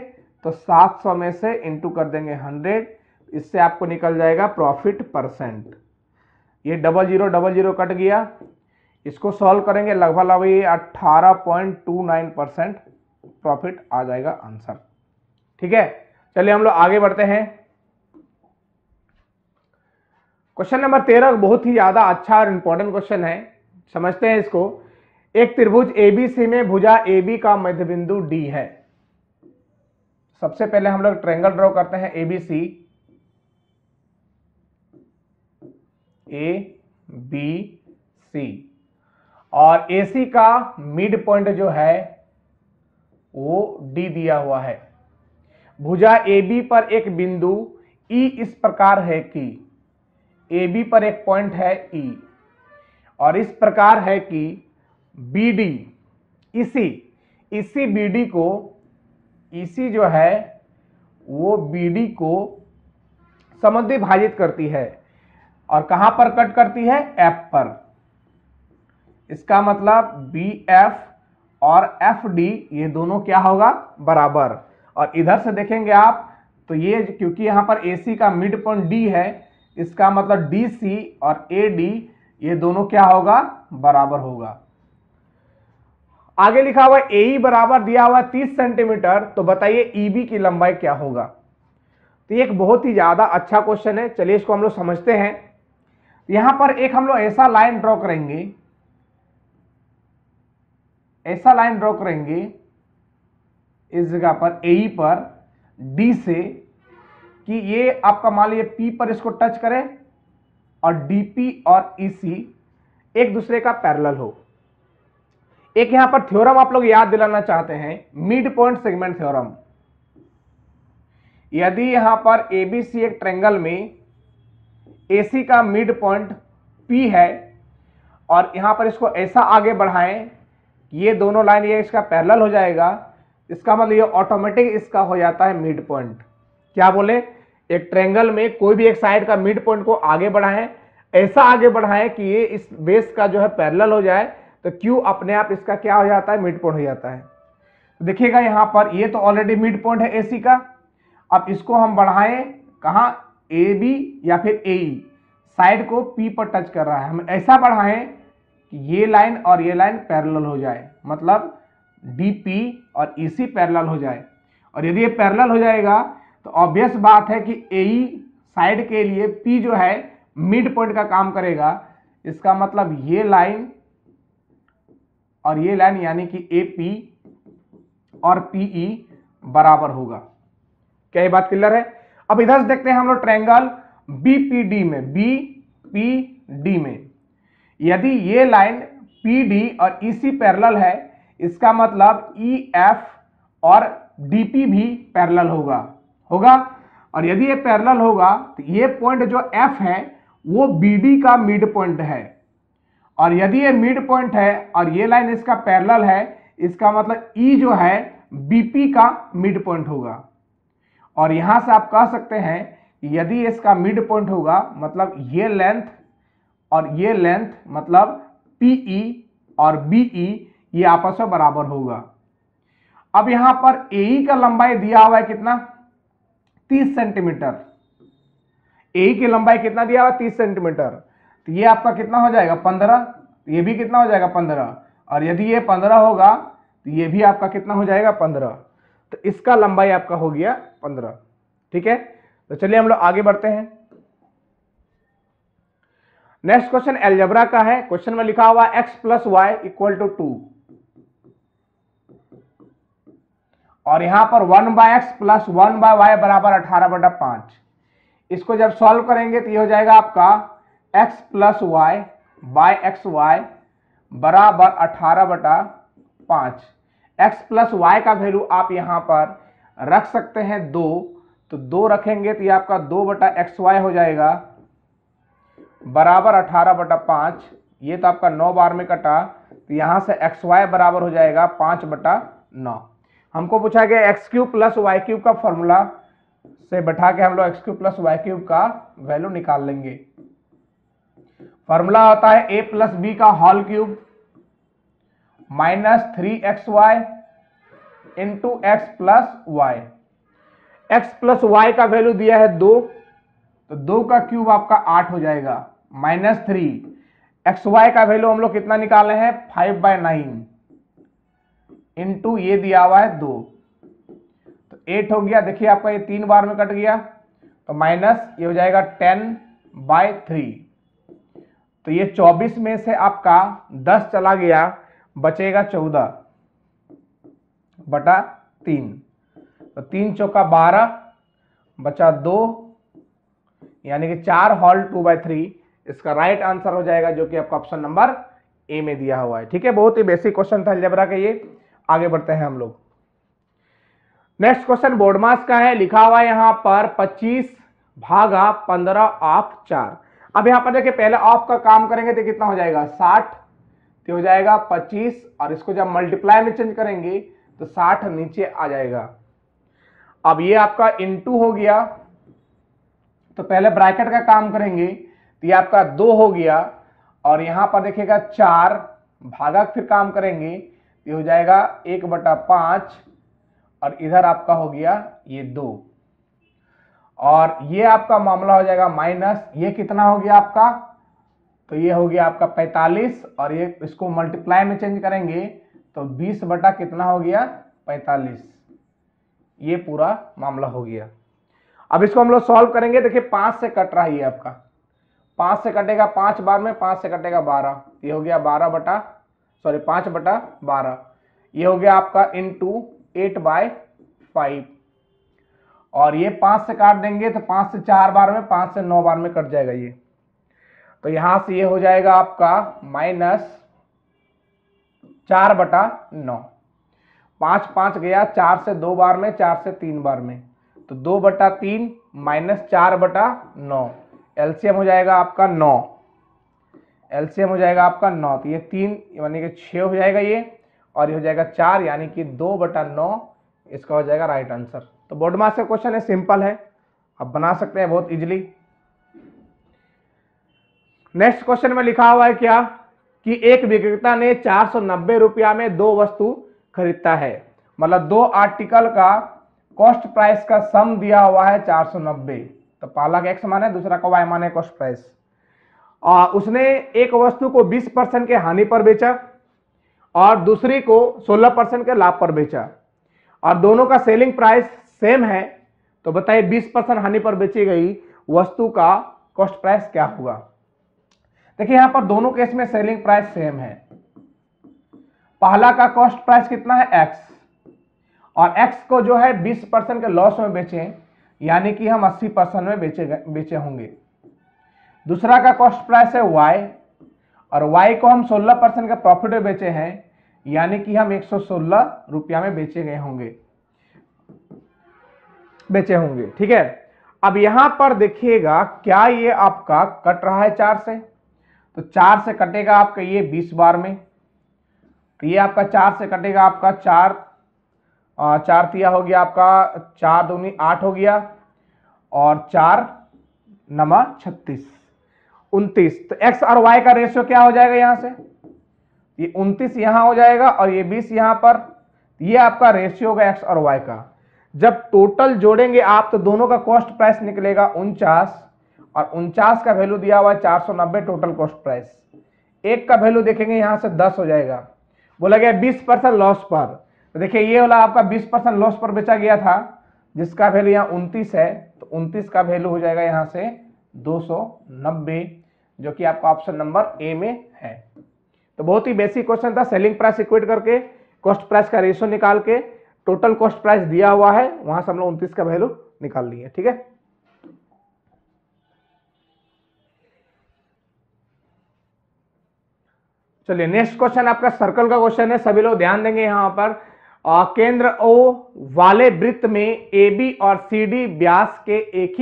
तो 700 में से इंटू कर देंगे 100, इससे आपको निकल जाएगा प्रॉफिट परसेंट। ये डबल जीरो कट गया, इसको सॉल्व करेंगे लगभग ये 18.29% प्रॉफिट आ जाएगा आंसर। ठीक है, चलिए हम लोग आगे बढ़ते हैं। क्वेश्चन नंबर 13 बहुत ही ज्यादा अच्छा और इंपॉर्टेंट क्वेश्चन है, समझते हैं इसको। एक त्रिभुज एबीसी में भुजा AB का मध्य बिंदु D है। सबसे पहले हम लोग ट्रायंगल ड्रॉ करते हैं ABC, ABC, और AC का मिड पॉइंट जो है वो D दिया हुआ है। भुजा AB पर एक बिंदु E इस प्रकार है कि AB पर एक पॉइंट है E और इस प्रकार है कि BD, इसी BD को, इसी जो है वो BD को समद्विभाजित करती है और कहां पर कट करती है, F पर। इसका मतलब BF और FD ये दोनों क्या होगा, बराबर। और इधर से देखेंगे आप तो ये क्योंकि यहां पर AC का मिड पॉइंट D है, इसका मतलब DC और AD ये दोनों क्या होगा, बराबर होगा। आगे लिखा हुआ AE बराबर दिया हुआ 30 सेंटीमीटर, तो बताइए EB की लंबाई क्या होगा। तो ये एक बहुत ही ज्यादा अच्छा क्वेश्चन है, चलिए इसको हम लोग समझते हैं। यहां पर एक हम लोग ऐसा लाइन ड्रॉ करेंगे, ऐसा लाइन ड्रॉ करेंगे इस जगह पर AE पर D से कि ये आपका मान लीजिए P पर इसको टच करें और DP और EC एक दूसरे का पैरेलल हो। एक यहां पर थ्योरम आप लोग याद दिलाना चाहते हैं, मिड पॉइंट सेगमेंट थ्योरम। यदि यहां पर ABC एक ट्रायंगल में AC का मिड पॉइंट P है और यहां पर इसको ऐसा आगे बढ़ाएं, ये दोनों लाइन ये इसका पैरेलल हो जाएगा, इसका मतलब ये ऑटोमेटिक इसका हो जाता है मिड पॉइंट। क्या बोले, एक ट्रायंगल में कोई भी एक साइड का मिड पॉइंट को आगे बढ़ाएं, ऐसा आगे बढ़ाएं कि ये इस बेस का जो है पैरेलल हो जाए, तो Q अपने आप इसका क्या हो जाता है, मिड पॉइंट हो जाता है। तो देखिएगा यहां पर ये तो ऑलरेडी मिड पॉइंट है AC का, अब इसको हम बढ़ाएं कहां, AB या फिर AE, साइड को P पर टच कर रहा है, हम ऐसा बढ़ाएं कि ये लाइन और ये लाइन पैरेलल हो जाए, मतलब DP और EC पैरेलल हो जाए। और यदि ये पैरेलल हो जाएगा तो ऑब्वियस बात है कि AE साइड के लिए P जो है मिड पॉइंट का काम करेगा, इसका मतलब ये लाइन और ये लाइन यानी कि AP और PE बराबर होगा। क्या ये बात क्लियर है। अब इधर से देखते हैं हम लोग ट्रायंगल BPD में, BPD में यदि ये लाइन PD और EC पैरेलल है, इसका मतलब EF और DP भी पैरेलल होगा। और यदि ये पैरेलल होगा तो ये पॉइंट जो F है वो BD का मिड पॉइंट है, और यदि ये मिड पॉइंट है और ये लाइन इसका पैरेलल है, इसका मतलब E जो है BP का मिड पॉइंट होगा। और यहां से आप कह सकते हैं यदि इसका मिड पॉइंट होगा मतलब ये लेंथ और ये लेंथ, मतलब PE और BE ये आपस में बराबर होगा। अब यहां पर AE का लंबाई दिया हुआ है कितना, 30 सेंटीमीटर। AE की लंबाई कितना दिया हुआ है, 30 सेंटीमीटर। तो ये आपका कितना हो जाएगा, 15, ये भी कितना हो जाएगा, 15, और यदि ये 15 होगा तो ये भी आपका कितना हो जाएगा 15। तो इसका लंबाई आपका हो गया 15। ठीक है, तो चलिए हम लोग आगे बढ़ते हैं। नेक्स्ट क्वेश्चन अलजेब्रा का है। क्वेश्चन में लिखा हुआ x plus Y equal to 2 और यहां पर 1/x प्लस 1/y बराबर 18/5। इसको जब सॉल्व करेंगे तो ये हो जाएगा आपका x plus Y by X Y बराबर 18/5। x प्लस वाई का वैल्यू आप यहां पर रख सकते हैं 2, तो 2 रखेंगे तो ये आपका 2/xy हो जाएगा बराबर 18/5। ये तो आपका 9 बार में कटा, तो यहां से xy बराबर हो जाएगा 5/9। हमको पूछा गया X cube plus Y cube का फॉर्मूला से बैठा के हम लोग X cube plus Y cube का वैल्यू निकाल लेंगे। फॉर्मूला होता है a प्लस बी का whole cube minus 3xy into X plus Y. X plus Y का वैल्यू दिया है 2, तो 2 का क्यूब आपका 8 हो जाएगा माइनस 3। एक्स वाई का वैल्यू हम लोग कितना निकाले हैं 5/9 इंटू ये दिया हुआ है 2, तो 8 हो गया। देखिए आपका ये 3 बार में कट गया, तो माइनस ये हो जाएगा 10/3। तो ये 24 में से आपका 10 चला गया, बचेगा 14/3। तो 3 चौका 12 बचा 2, यानी कि 4 होल 2/3 इसका राइट आंसर हो जाएगा, जो कि आपका ऑप्शन नंबर ए में दिया हुआ है। ठीक है, बहुत ही बेसिक क्वेश्चन था अलजेब्रा का ये। आगे बढ़ते हैं हम लोग। नेक्स्ट क्वेश्चन बोर्ड मास का है। लिखा हुआ है यहां पर 25/15 ऑफ 4। अब यहां पर देखिए पहले ऑफ का काम करेंगे तो कितना हो जाएगा 60, तो हो जाएगा 25 और इसको जब मल्टीप्लाई में चेंज करेंगे तो 60 नीचे आ जाएगा। अब ये आपका इनटू हो गया, तो पहले ब्रैकेट का काम करेंगे तो ये आपका 2 हो गया और यहां पर देखिएगा 4 भागा फिर काम करेंगे, ये हो जाएगा 1/5 और इधर आपका हो गया ये 2 और ये आपका मामला हो जाएगा माइनस ये कितना हो गया आपका, तो ये हो गया आपका 45 और ये इसको मल्टीप्लाई में चेंज करेंगे तो 20 बटा कितना हो गया 45। ये पूरा मामला हो गया। अब इसको हम लोग सॉल्व करेंगे। देखिए 5 से कट रहा है, ये आपका 5 से कटेगा 5 बार में, 5 से कटेगा 12, ये हो गया 5/12। ये हो गया आपका इंटू 8/5 और ये 5 से काट देंगे तो 5 से 4 बार में, 5 से 9 बार में कट जाएगा ये, तो यहां से ये हो जाएगा आपका माइनस 4/9। 5 गया 4 से 2 बार में, 4 से 3 बार में, तो 2/3 माइनस 4/9। एलसीएम हो जाएगा आपका 9। एलसीएम हो जाएगा आपका 9, तो ये 3 यानी कि 6 हो जाएगा ये, और ये हो जाएगा 4 यानी कि 2/9 इसका हो जाएगा राइट आंसर। तो बोर्ड मास का क्वेश्चन है, सिंपल है, आप बना सकते हैं बहुत इजीली। नेक्स्ट क्वेश्चन में लिखा हुआ है क्या कि एक विक्रेता ने 490 रुपया में 2 वस्तु खरीदता है, मतलब 2 आर्टिकल का कॉस्ट प्राइस का सम दिया हुआ है 490। तो पहला का एक्स मान है, दूसरा का वाई मान है कॉस्ट प्राइस। उसने एक वस्तु को 20% के हानि पर बेचा और दूसरी को 16% के लाभ पर बेचा और दोनों का सेलिंग प्राइस सेम है, तो बताइए 20% हानि पर बेची गई वस्तु का कॉस्ट प्राइस क्या होगा। देखिए यहां पर दोनों केस में सेलिंग प्राइस सेम है। पहला का कॉस्ट प्राइस कितना है x, और x को जो है 20% के लॉस में बेचे, यानी कि हम 80% में बेचे होंगे। दूसरा का कॉस्ट प्राइस है y और y को हम 16% के प्रॉफिट में बेचे हैं, यानी कि हम 116 रुपया में बेचे होंगे। ठीक है, अब यहां पर देखिएगा क्या ये आपका कट रहा है 4 से, तो 4 से कटेगा आपका ये 20 बार में, तो ये आपका 4 से कटेगा आपका 4 तिया हो गया आपका 4 दूनी 8 हो गया और 4 नमा 36 29। तो x और y का रेशियो क्या हो जाएगा, यहां से ये 29 यहां हो जाएगा और ये 20 यहां पर, ये आपका रेशियो होगा x और y का। जब टोटल जोड़ेंगे आप तो दोनों का कॉस्ट प्राइस निकलेगा 49 और 49 का वैल्यू दिया हुआ है 490 टोटल कॉस्ट प्राइस। एक का वैल्यू देखेंगे यहां से 10 हो जाएगा बोला गया 20% लॉस पर। तो देखिए ये वाला आपका 20% लॉस पर बेचा गया था, जिसका वैल्यू यहाँ 29 है, तो 29 का वैल्यू हो जाएगा यहाँ से 290, जो कि आपका ऑप्शन नंबर ए में है। तो बहुत ही बेसिक क्वेश्चन था, सेलिंग प्राइस इक्वेट करके कॉस्ट प्राइस का रेशियो निकाल के टोटल कॉस्ट प्राइस दिया हुआ है, वहां से हम लोग 29 का वैल्यू निकाल लिए। ठीक है, चलिए नेक्स्ट क्वेश्चन आपका सर्कल का क्वेश्चन है, सभी लोग ध्यान देंगे यहां पर। केंद्र ओ वाले वृत्त में ए बी और सी डी व्यास के एक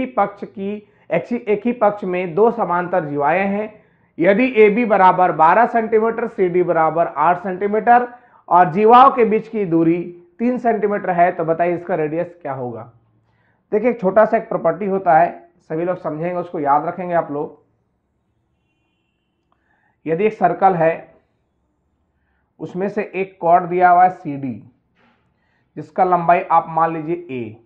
ही पक्ष में दो समांतर जीवाएं हैं। यदि ए बी बराबर 12 सेंटीमीटर, सी डी बराबर 8 सेंटीमीटर और जीवाओं के बीच की दूरी 3 सेंटीमीटर है, तो बताइए इसका रेडियस क्या होगा। देखिए एक छोटा सा एक प्रॉपर्टी होता है, सभी लोग समझेंगे, उसको याद रखेंगे आप लोग। यदि एक सर्कल है, उसमें से एक कॉर्ड दिया हुआ है सी डी, जिसका लंबाई आप मान लीजिए ए,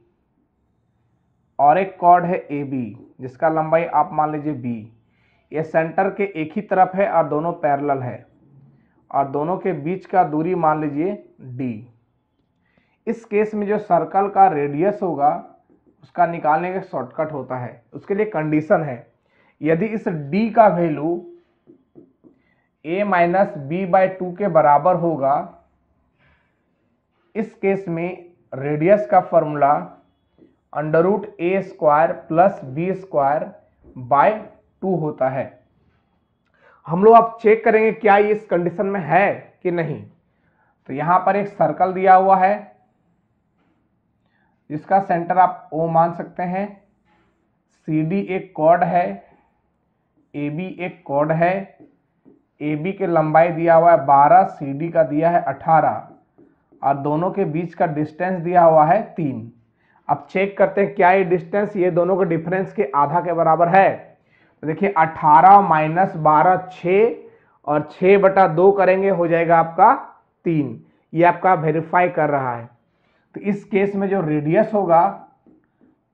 और एक कॉर्ड है ए बी, जिसका लंबाई आप मान लीजिए बी। ये सेंटर के एक ही तरफ है और दोनों पैरेलल है, और दोनों के बीच का दूरी मान लीजिए डी। इस केस में जो सर्कल का रेडियस होगा उसका निकालने का शॉर्टकट होता है। उसके लिए कंडीशन है, यदि इस डी का value a minus B by 2 के बराबर होगा, इस केस में रेडियस का formula √a² plus b² bye 2 होता है। हम लोग अब चेक करेंगे क्या ये इस कंडीशन में है कि नहीं। तो यहां पर एक सर्कल दिया हुआ है, जिसका सेंटर आप O मान सकते हैं, CD एक कॉर्ड है, AB एक कॉर्ड है, AB के लंबाई दिया हुआ है 12, CD का दिया है 18, और दोनों के बीच का डिस्टेंस दिया हुआ है 3। अब चेक करते हैं क्या ये डिस्टेंस ये दोनों के डिफरेंस के आधा के बराबर है। तो देखिए 18 माइनस 12 6, और 6/2 करेंगे हो जाएगा आपका 3। ये आपका वेरीफाई कर रहा है। तो इस केस में जो रेडियस होगा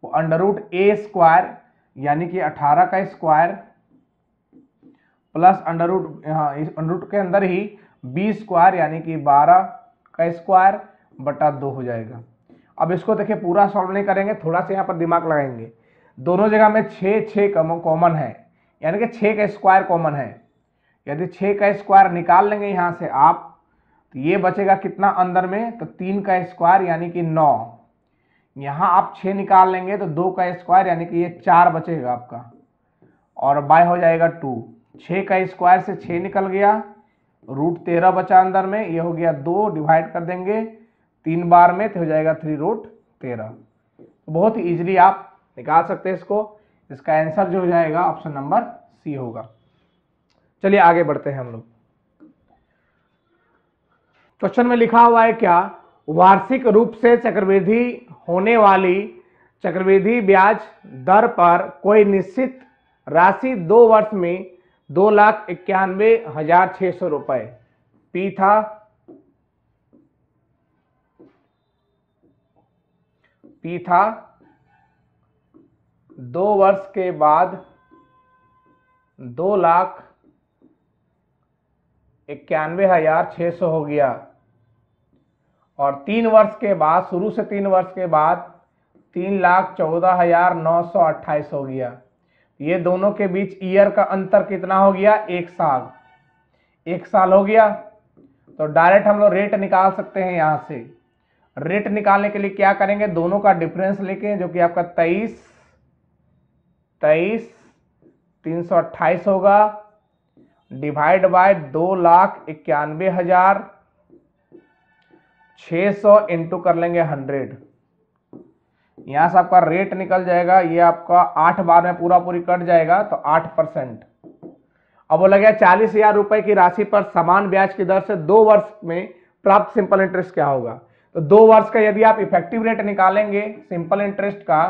वो √a² यानी कि 18 का स्क्वायर प्लस अंडर के अंदर ही b² यानी कि 12 का स्क्वायर बटा 2 हो जाएगा। अब इसको देखिए पूरा सॉल्व नहीं करेंगे, थोड़ा सा यहाँ पर दिमाग लगाएंगे। दोनों जगह में 6 कॉमन है, यानी कि 6 का स्क्वायर कॉमन है। यदि 6 का स्क्वायर निकाल लेंगे यहाँ से आप, तो ये बचेगा कितना अंदर में, तो 3 का स्क्वायर यानी कि 9। यहाँ आप 6 निकाल लेंगे तो 2 का स्क्वायर यानी कि ये 4 बचेगा आपका, और बाय हो जाएगा 2। 6 का स्क्वायर से 6 निकल गया, √13 बचा अंदर में, ये हो गया 2, डिवाइड कर देंगे 3 बार में तो हो जाएगा 3√13। तो बहुत ही इजीली आप निकाल सकते हैं इसको। इसका आंसर जो हो जाएगा ऑप्शन नंबर सी होगा। चलिए आगे बढ़ते हैं हम लोग। क्वेश्चन में लिखा हुआ है क्या, वार्षिक रूप से चक्रवृद्धि होने वाली चक्रवृद्धि ब्याज दर पर कोई निश्चित राशि 2 वर्ष में 2,91,600 रुपए पी था। पी था 2 वर्ष के बाद 2,91,600 हो गया, और 3 वर्ष के बाद, शुरू से 3 वर्ष के बाद 3,14,928 हो गया। ये दोनों के बीच ईयर का अंतर कितना हो गया, 1 साल। 1 साल हो गया, तो डायरेक्ट हम लोग रेट निकाल सकते हैं। यहां से रेट निकालने के लिए क्या करेंगे, दोनों का डिफरेंस लेके, जो कि आपका 23,328 होगा, डिवाइड बाय 2,91,600 इंटू कर लेंगे 100। यहां से आपका रेट निकल जाएगा, ये आपका 8 बार में पूरा पूरी कट जाएगा, तो 8%। अब बोला गया 40,000 रुपए की राशि पर समान ब्याज की दर से 2 वर्ष में प्राप्त सिंपल इंटरेस्ट क्या होगा। तो 2 वर्ष का यदि आप इफेक्टिव रेट निकालेंगे सिंपल इंटरेस्ट का,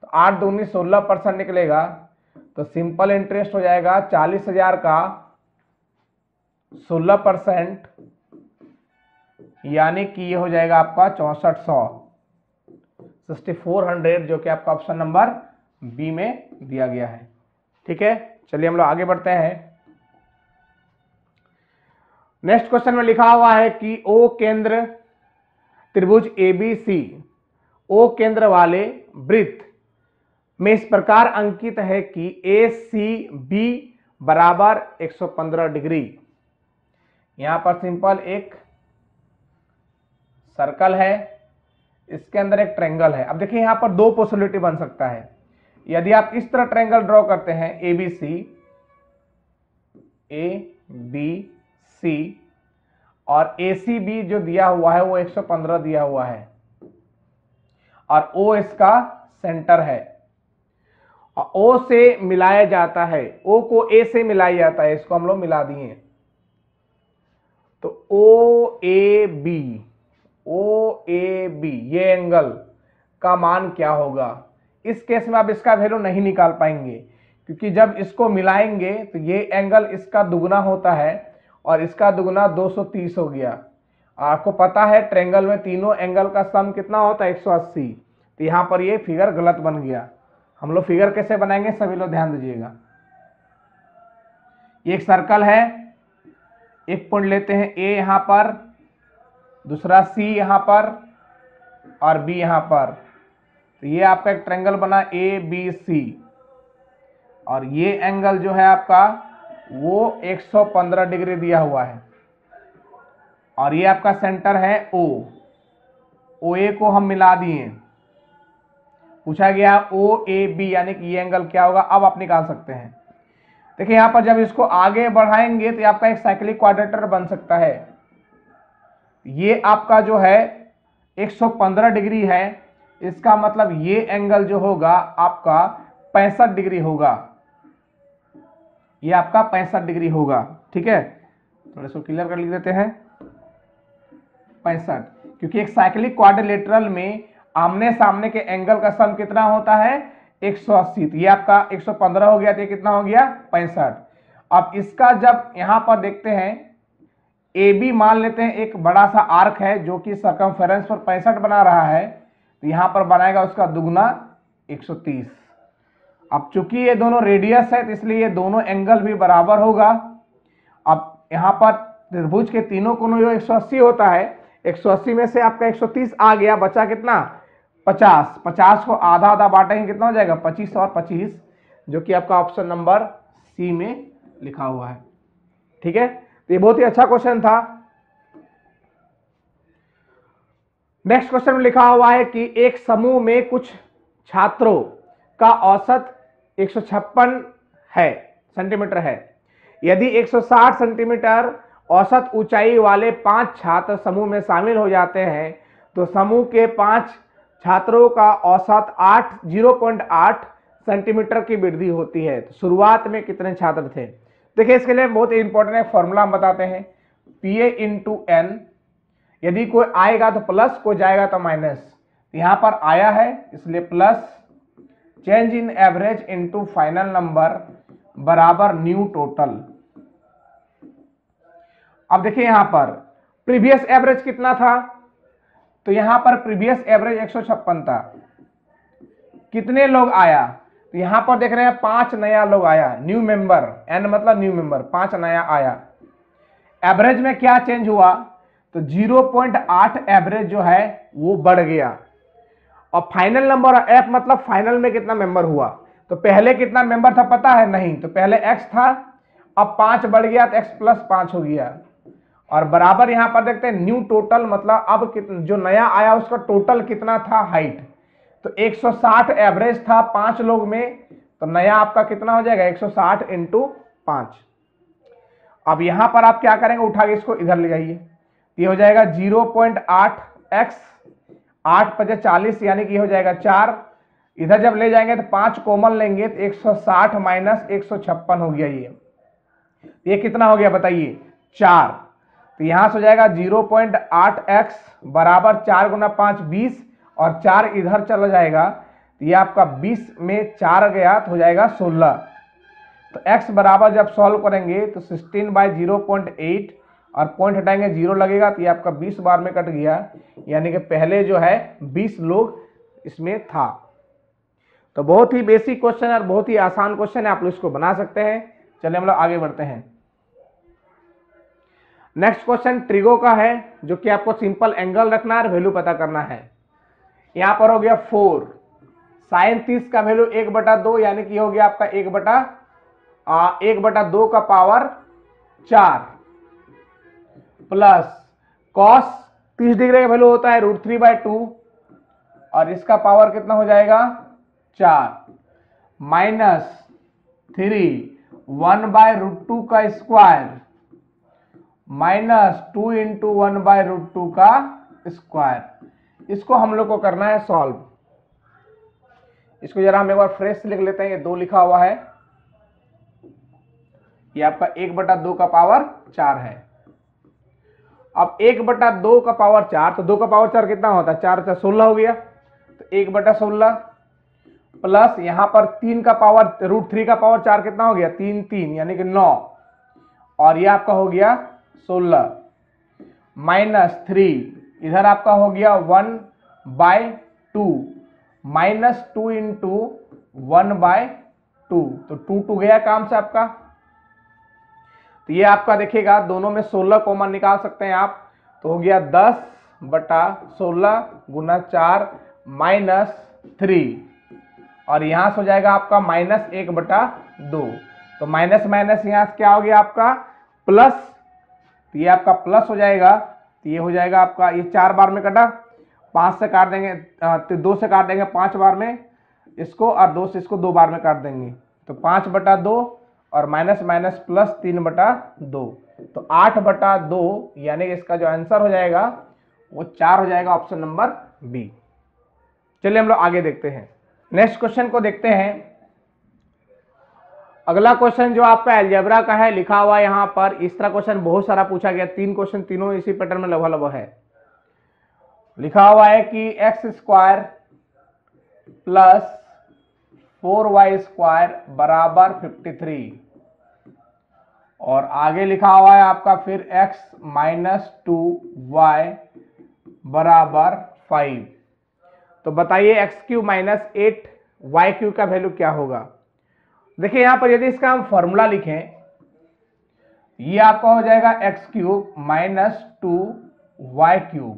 तो 8 दूनी 16% निकलेगा। तो सिंपल इंटरेस्ट हो जाएगा 40,000 का 16%, यानी कि ये हो जाएगा आपका 6400, जो कि आपका ऑप्शन नंबर बी में दिया गया है। ठीक है, चलिए हम लोग आगे बढ़ते हैं। नेक्स्ट क्वेश्चन में लिखा हुआ है कि ओ केंद्र त्रिभुज ABC, ओ केंद्र वाले वृत्त में इस प्रकार अंकित है कि ACB बराबर 115 डिग्री। यहां पर सिंपल एक सर्कल है, इसके अंदर एक ट्रायंगल है। अब देखिए यहां पर दो पॉसिबिलिटी बन सकता है। यदि आप इस तरह ट्रायंगल ड्रॉ करते हैं ABC और ACB जो दिया हुआ है वो 115 दिया हुआ है और O इसका सेंटर है और O से मिलाया जाता है, O को A से मिलाया जाता है, इसको हम लोग मिला दिए तो OAB ये एंगल का मान क्या होगा। इस केस में आप इसका वैल्यू नहीं निकाल पाएंगे क्योंकि जब इसको मिलाएंगे तो ये एंगल इसका दुगना होता है और इसका दुगना 230 हो गया। आपको पता है ट्रायंगल में तीनों एंगल का सम कितना होता है 180। तो यहां पर ये फिगर गलत बन गया। हम लोग फिगर कैसे बनाएंगे सभी लोग ध्यान दीजिएगा। एक सर्कल है, एक पॉइंट लेते हैं A यहां पर, दूसरा C यहां पर और B यहां पर। तो ये आपका एक ट्रायंगल बना ABC और ये एंगल जो है आपका वो 115 डिग्री दिया हुआ है और ये आपका सेंटर है OA को हम मिला दिए। पूछा गया OAB यानी कि ये एंगल क्या होगा, अब आप निकाल सकते हैं। देखिए यहां पर जब इसको आगे बढ़ाएंगे तो आपका एक साइक्लिक क्वाड्रेटर बन सकता है। ये आपका जो है 115 डिग्री है, इसका मतलब ये एंगल जो होगा आपका 65 डिग्री होगा। ये आपका 65 डिग्री होगा। ठीक है, थोड़ा सा क्लियर कर लिख देते हैं 65, क्योंकि एक साइक्लिक क्वाड्रिलेटरल में आमने सामने के एंगल का सम कितना होता है 180। तो ये आपका 115 हो गया, तो ये कितना हो गया 65। अब इसका जब यहां पर देखते हैं AB मान लेते हैं एक बड़ा सा आर्क है जो कि सर्कमफेरेंस पर 65 बना रहा है, तो यहां पर बनाएगा उसका दुगना 130। अब चूंकि ये दोनों रेडियस है तो इसलिए ये दोनों एंगल भी बराबर होगा। अब यहां पर त्रिभुज के तीनों कोनों जो 180 होता है, 180 में से आपका 130 आ गया, बचा कितना 50। 50 को आधा आधा बांटेंगे कितना हो जाएगा 25 और 25, जो कि आपका ऑप्शन नंबर C में लिखा हुआ है। ठीक है, तो ये बहुत ही अच्छा क्वेश्चन था। नेक्स्ट क्वेश्चन में लिखा हुआ है कि एक समूह में कुछ छात्रों का औसत 156 सेंटीमीटर है। यदि 160 सेंटीमीटर औसत ऊंचाई वाले 5 छात्र समूह में शामिल हो जाते हैं तो समूह के 5 छात्रों का औसत 0.8 सेंटीमीटर की वृद्धि होती है। तो शुरुआत में कितने छात्र थे। देखिए इसके लिए बहुत इंपॉर्टेंट एक फॉर्मूला हम बताते हैं, PA × N। यदि कोई आएगा तो प्लस, कोई जाएगा तो माइनस। यहां पर आया है इसलिए plus, change in average into final number बराबर न्यू टोटल। अब देखिए यहां पर प्रीवियस एवरेज कितना था, तो यहां पर प्रीवियस एवरेज 156 था। कितने लोग आया, तो यहां पर देख रहे हैं 5 नया लोग आया, न्यू मेंबर, N मतलब न्यू मेंबर, 5 नया आया। एवरेज में क्या चेंज हुआ, तो 0.8 एवरेज जो है वो बढ़ गया। और फाइनल नंबर F मतलब फाइनल में कितना मेंबर हुआ, तो पहले कितना मेंबर था पता है नहीं, तो पहले X था, अब 5 बढ़ गया तो X + 5 हो गया। और बराबर यहां पर देखते हैं न्यू टोटल, मतलब अब जो नया आया उसका टोटल कितना था हाइट, तो 160 एवरेज था 5 लोग में, तो नया आपका कितना हो जाएगा 160 × 5। अब यहां पर आप क्या करेंगे, उठा के इसको इधर ले जाइए, ये हो जाएगा 0.8x, 8 × 5 = 40 यानी कि ये हो जाएगा 4। इधर जब ले जाएंगे तो 5 कॉमन लेंगे तो 160 - 156 हो गया। ये कितना हो गया बताइए 4। तो यहां से हो जाएगा 0.8x बराबर 4 × 5 20 और 4 इधर चला जाएगा, तो ये आपका 20 में 4 गया तो हो जाएगा 16। तो x बराबर जब सॉल्व करेंगे तो 16/0.8 और पॉइंट हटाएंगे 0 लगेगा, तो ये आपका 20 बार में कट गया, यानी कि पहले जो है 20 लोग इसमें था। तो बहुत ही बेसिक क्वेश्चन है और बहुत ही आसान क्वेश्चन है, आप लोग इसको बना सकते हैं। चलिए हम लोग आगे बढ़ते हैं। नेक्स्ट क्वेश्चन ट्रिगो का है, जो कि आपको सिंपल एंगल रखना है और वैल्यू पता करना है। यहां पर हो गया 4 साइन 30 का वैल्यू 1/2 यानी कि हो गया आपका 1/2 का पावर 4 प्लस कॉस 30 डिग्री का वैल्यू होता है √3/2 और इसका पावर कितना हो जाएगा 4 माइनस 3 1/√2 का स्क्वायर माइनस 2 इंटू 1/√2 का स्क्वायर। इसको हम लोग को करना है सॉल्व। इसको जरा हम एक बार फ्रेश लिख लेते हैं। ये 2 लिखा हुआ है, ये आपका 1/2 का पावर 4 है। अब 1/2 का पावर 4, तो 2 का पावर 4 कितना होता है 4 से 16 हो गया, तो 1/16 प्लस यहां पर 3 का पावर √3 का पावर 4 कितना हो गया 3 यानी कि 9 और ये आपका हो गया 16 माइनस 3 इधर आपका हो गया 1/2 माइनस 2 इंटू 1/2 तो 2 गया काम से आपका। तो ये आपका देखिएगा दोनों में 16 कॉमन निकाल सकते हैं आप, तो हो गया 10/16 गुना 4 माइनस 3 और यहां से हो जाएगा आपका माइनस 1/2। तो माइनस माइनस यहां से क्या हो गया आपका प्लस, तो ये आपका प्लस हो जाएगा। तो ये हो जाएगा आपका, ये 4 बार में कटा, 5 से काट देंगे, 2 से काट देंगे 5 बार में इसको और 2 से इसको 2 बार में काट देंगे, तो 5/2 और माइनस माइनस प्लस 3/2 तो 8/2 यानी इसका जो आंसर हो जाएगा वो 4 हो जाएगा, ऑप्शन नंबर बी। चलिए हम लोग आगे देखते हैं, नेक्स्ट क्वेश्चन को देखते हैं। अगला क्वेश्चन जो आपका अलजेब्रा का है, लिखा हुआ यहाँ पर, इस तरह क्वेश्चन बहुत सारा पूछा गया, 3 क्वेश्चन तीनों इसी पैटर्न में लगभग है। लिखा हुआ है कि x² प्लस 4y² बराबर 53 और आगे लिखा हुआ है आपका फिर x माइनस 2y बराबर 5। तो बताइए x³ माइनस 8y³ का वैल्यू क्या होगा। देखिए यहां पर यदि इसका हम फॉर्मूला लिखें, ये आपका हो जाएगा x³ माइनस 2y³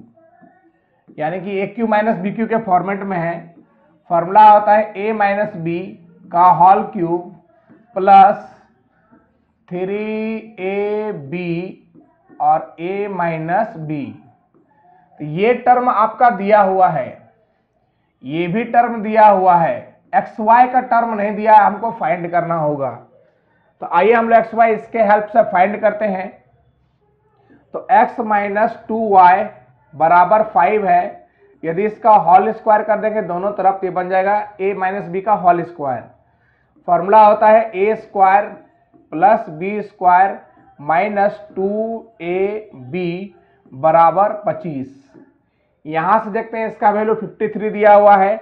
यानी कि a³ माइनस b³ के फॉर्मेट में है। फॉर्मूला होता है a माइनस बी का होल क्यूब प्लस 3ab और a माइनस बी। तो ये टर्म आपका दिया हुआ है, ये भी टर्म दिया हुआ है, xy का टर्म नहीं दिया, हमको फाइंड करना होगा। तो आइए हम लोग xy इसके हेल्प से फाइंड करते हैं। तो x माइनस 2y बराबर 5 है, यदि इसका होल स्क्वायर कर देंगे दोनों तरफ, ये बन जाएगा a माइनस बी का होल स्क्वायर। फॉर्मूला होता है a² plus b² minus 2ab बराबर 25। यहां से देखते हैं इसका वैल्यू 53 दिया हुआ है,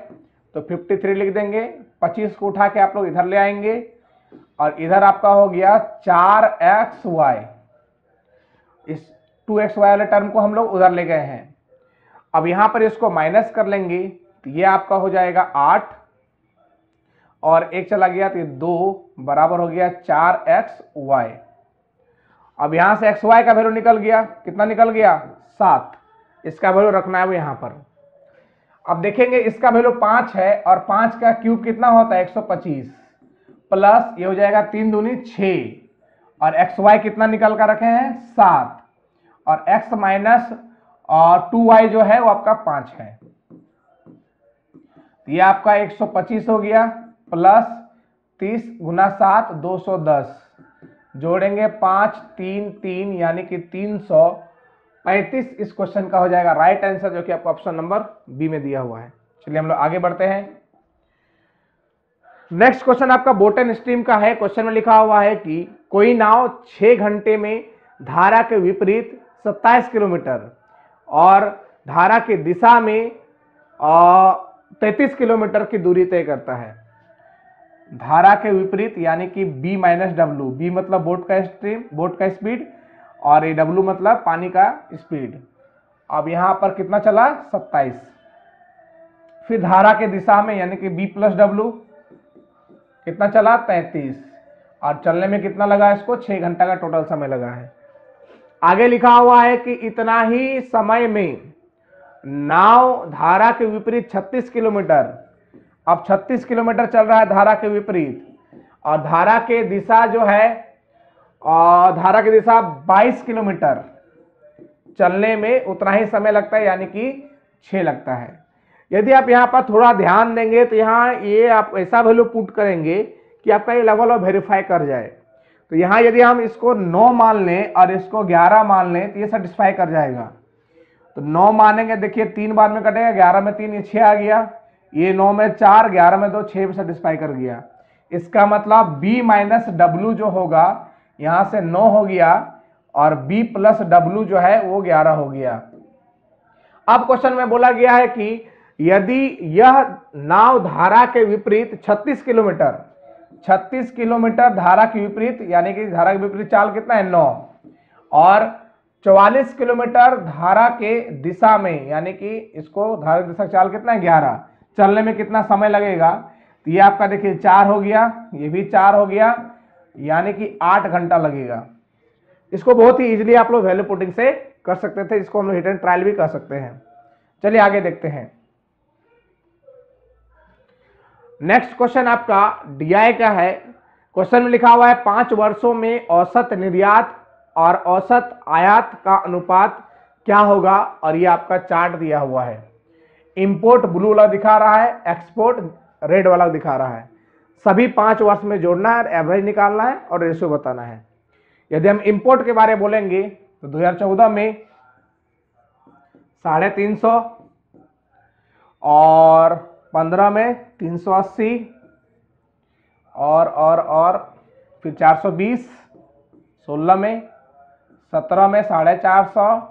तो 53 लिख देंगे, 25 को उठा के आप लोग इधर ले आएंगे और इधर आपका हो गया 4xy, इस 2xy वाले टर्म को हम लोग उधर ले गए हैं। अब यहां पर इसको माइनस कर लेंगे, तो ये आपका हो जाएगा 8 और 1 चला गया तो ये 2 बराबर हो गया 4xy। अब यहां से xy का वैल्यू निकल गया, कितना निकल गया 7, इसका वैल्यू रखना है वो यहां पर। अब देखेंगे इसका वैल्यू 5 है और 5 का क्यूब कितना होता है 125 प्लस ये हो जाएगा 3 दूनी 6 और xy कितना निकल कर रखे हैं 7 और x माइनस और 2y जो है वो आपका 5 है। ये आपका 125 हो गया प्लस 30 गुना 7 210, जोड़ेंगे 5 3 3 यानी कि 335 इस क्वेश्चन का हो जाएगा राइट आंसर, जो कि आपको ऑप्शन नंबर बी में दिया हुआ है। चलिए हम लोग आगे बढ़ते हैं। नेक्स्ट क्वेश्चन आपका बोट एंड स्ट्रीम का है। क्वेश्चन में लिखा हुआ है कि कोई नाव 6 घंटे में धारा के विपरीत 27 किलोमीटर और धारा की दिशा में 33 किलोमीटर की दूरी तय करता है। धारा के विपरीत यानी कि b माइनस डब्ल्यू, बी मतलब बोट का स्ट्रीम, बोट का स्पीड, और ये डब्ल्यू मतलब पानी का स्पीड। अब यहां पर कितना चला 27, फिर धारा के दिशा में यानी कि b प्लस डब्ल्यू कितना चला 33 और चलने में कितना लगा इसको 6 घंटा का टोटल समय लगा है। आगे लिखा हुआ है कि इतना ही समय में नाव धारा के विपरीत 36 किलोमीटर, अब 36 किलोमीटर चल रहा है धारा के विपरीत, और धारा के दिशा जो है, धारा की दिशा 22 किलोमीटर, चलने में उतना ही समय लगता है, यानी कि 6 लगता है। यदि आप यहाँ पर थोड़ा ध्यान देंगे तो यहाँ ये आप ऐसा वैल्यू पुट करेंगे कि आपका ये लेवल ऑफ वेरीफाई कर जाए। तो यहाँ यदि हम इसको 9 मान लें और इसको 11 मान लें तो ये सेटिस्फाई कर जाएगा। तो 9 मानेंगे, देखिए 3 बार में कटेगा, 11 में 3, ये 6 आ गया, ये 9 में 4, 11 में 2, 6 में सेटिस्फाई कर गया। इसका मतलब B माइनस डब्ल्यू जो होगा, यहाँ से 9 हो गया और B प्लस डब्ल्यू जो है वो 11 हो गया। अब क्वेश्चन में बोला गया है कि यदि यह नाव धारा के विपरीत 36 किलोमीटर धारा के विपरीत, यानी कि धारा के विपरीत चाल कितना है 9, और 44 किलोमीटर धारा के दिशा में, यानी कि इसको धारा की दिशा चाल कितना है 11, चलने में कितना समय लगेगा, तो ये आपका देखिए 4 हो गया, ये भी 4 हो गया, यानी कि 8 घंटा लगेगा। इसको बहुत ही इजीली आप लोग वैल्यू पुटिंग से कर सकते थे, इसको हम लोग हिट एंड ट्रायल भी कर सकते हैं। चलिए आगे देखते हैं। नेक्स्ट क्वेश्चन आपका डीआई का है। क्वेश्चन में लिखा हुआ है 5 वर्षों में औसत निर्यात और औसत आयात का अनुपात क्या होगा, और ये आपका चार्ट दिया हुआ है। इंपोर्ट ब्लू वाला दिखा रहा है, एक्सपोर्ट रेड वाला दिखा रहा है। सभी 5 वर्ष में जोड़ना है, एवरेज निकालना है और रेशियो बताना है। यदि हम इंपोर्ट के बारे में बोलेंगे तो 2014 में 350 और 15 में 380 और फिर 420, 16 में 17 में 450,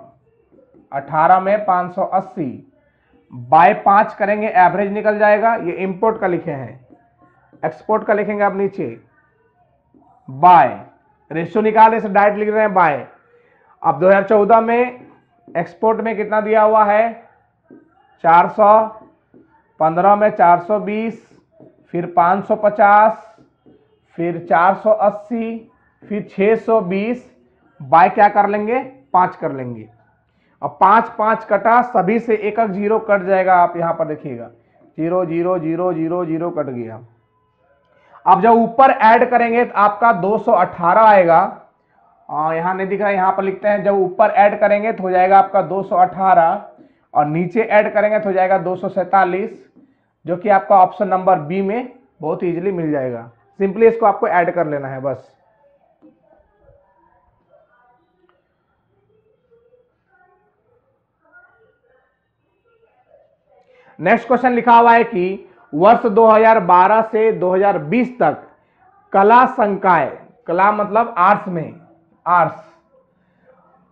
18 में 580, बाय 5 करेंगे एवरेज निकल जाएगा। ये इंपोर्ट का लिखे हैं, एक्सपोर्ट का लिखेंगे आप नीचे बाय, रेशियो निकाले से डायरेक्ट लिख रहे हैं बाय। अब 2014 में एक्सपोर्ट में कितना दिया हुआ है 400, 15 में 420, फिर 550, फिर 480, फिर 620, बाय क्या कर लेंगे 5 कर लेंगे। अब 5 5 कटा, सभी से एक एक जीरो कट जाएगा। आप यहां पर देखिएगा 0 0 0 0 0 कट गया। अब जब ऊपर ऐड करेंगे तो आपका 218 आएगा। यहां नहीं दिख रहा है, यहां पर लिखते हैं। जब ऊपर ऐड करेंगे तो हो जाएगा आपका 218 और नीचे ऐड करेंगे तो हो जाएगा 247, जो कि आपका ऑप्शन नंबर बी में बहुत इजीली मिल जाएगा। सिंपली इसको आपको ऐड कर लेना है बस। नेक्स्ट क्वेश्चन लिखा हुआ है कि वर्ष 2012 से 2020 तक कला संकाय, कला मतलब आर्ट्स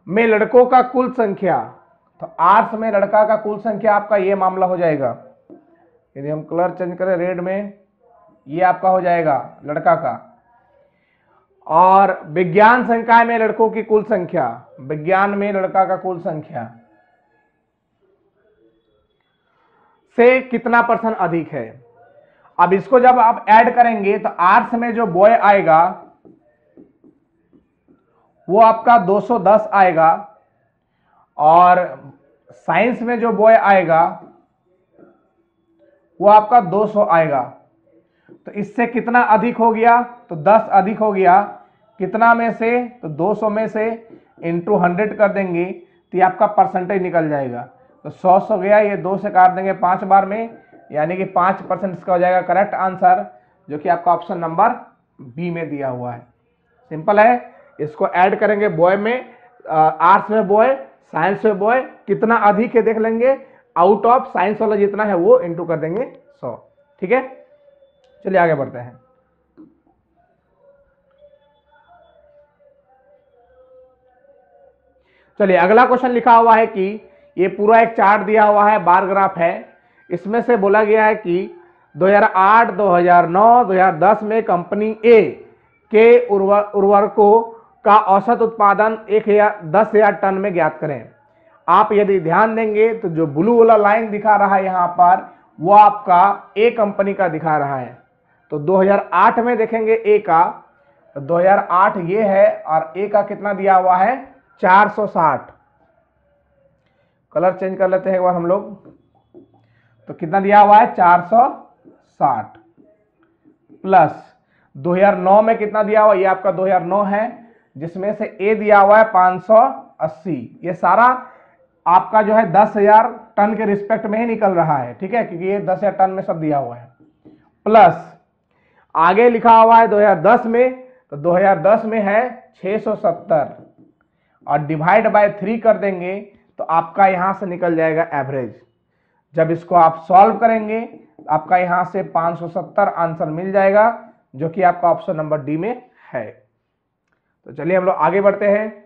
में लड़कों का कुल संख्या, तो आर्ट्स में लड़का का कुल संख्या आपका ये मामला हो जाएगा। यदि हम कलर चेंज करें रेड में, ये आपका हो जाएगा लड़का का। और विज्ञान संकाय में लड़कों की कुल संख्या, विज्ञान में लड़का का कुल संख्या से कितना % अधिक है। अब इसको जब आप ऐड करेंगे तो आर्ट्स में जो बॉय आएगा वो आपका 210 आएगा, और साइंस में जो बॉय आएगा वो आपका 200 आएगा। तो इससे कितना अधिक हो गया, तो 10 अधिक हो गया। कितना में से, तो 200 में से इंटू 100 कर देंगे तो ये आपका परसेंटेज निकल जाएगा। तो 100 गया, ये 2 से काट देंगे 5 बार में, यानी कि 5% इसका हो जाएगा करेक्ट आंसर, जो कि आपका ऑप्शन नंबर बी में दिया हुआ है। सिंपल है। इसको ऐड करेंगे बॉय में, आर्ट्स में बॉय, साइंस में बॉय, कितना अधिक है देख लेंगे, आउट ऑफ साइंस वाला जितना है वो इंटू कर देंगे 100। ठीक है, चलिए आगे बढ़ते हैं। चलिए अगला क्वेश्चन लिखा हुआ है कि ये पूरा एक चार्ट दिया हुआ है, बार ग्राफ है। इसमें से बोला गया है कि 2008, 2009, 2010 में कंपनी ए के उर्वरकों का औसत उत्पादन 10,000 टन में ज्ञात करें। आप यदि ध्यान देंगे तो जो ब्लू वाला लाइन दिखा रहा है यहाँ पर, वो आपका ए कंपनी का दिखा रहा है। तो 2008 में देखेंगे ए का, तो 2008 ये है और ए का कितना दिया हुआ है 460। कलर चेंज कर लेते हैं एक बार हम लोग। तो कितना दिया हुआ है 460 प्लस 2009 में कितना दिया हुआ, ये आपका 2009 है, जिसमें से ए दिया हुआ है 580। ये सारा आपका जो है 10,000 टन के रिस्पेक्ट में ही निकल रहा है, ठीक है, क्योंकि ये 10,000 टन में सब दिया हुआ है। प्लस आगे लिखा हुआ है 2010 में, तो 2010 में है 670 और डिवाइड बाय 3 कर देंगे तो आपका यहां से निकल जाएगा एवरेज। जब इसको आप सॉल्व करेंगे आपका यहां से 570 आंसर मिल जाएगा, जो कि आपका ऑप्शन नंबर डी में है। तो चलिए हम लोग आगे बढ़ते हैं।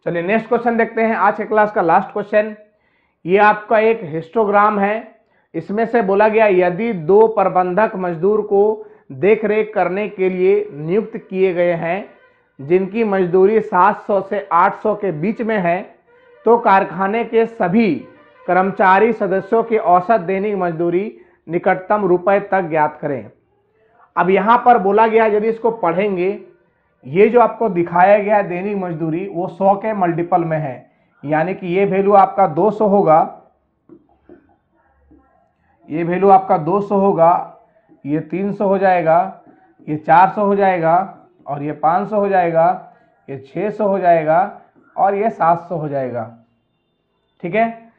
चलिए नेक्स्ट क्वेश्चन देखते हैं, आज के क्लास का लास्ट क्वेश्चन। ये आपका एक हिस्टोग्राम है। इसमें से बोला गया यदि 2 प्रबंधक मजदूर को देखरेख करने के लिए नियुक्त किए गए हैं, जिनकी मजदूरी 700 से 800 के बीच में है, तो कारखाने के सभी कर्मचारी सदस्यों की औसत दैनिक मजदूरी निकटतम रुपए तक ज्ञात करें। अब यहां पर बोला गया, यदि इसको पढ़ेंगे, ये जो आपको दिखाया गया है दैनिक मजदूरी वो 100 के मल्टीपल में है, यानी कि ये वैल्यू आपका 200 होगा, ये वैल्यू आपका 200 होगा, ये 300 हो जाएगा, ये 400 हो जाएगा, और ये 500 हो जाएगा, ये 600 हो जाएगा, और ये 700 हो जाएगा, ठीक है।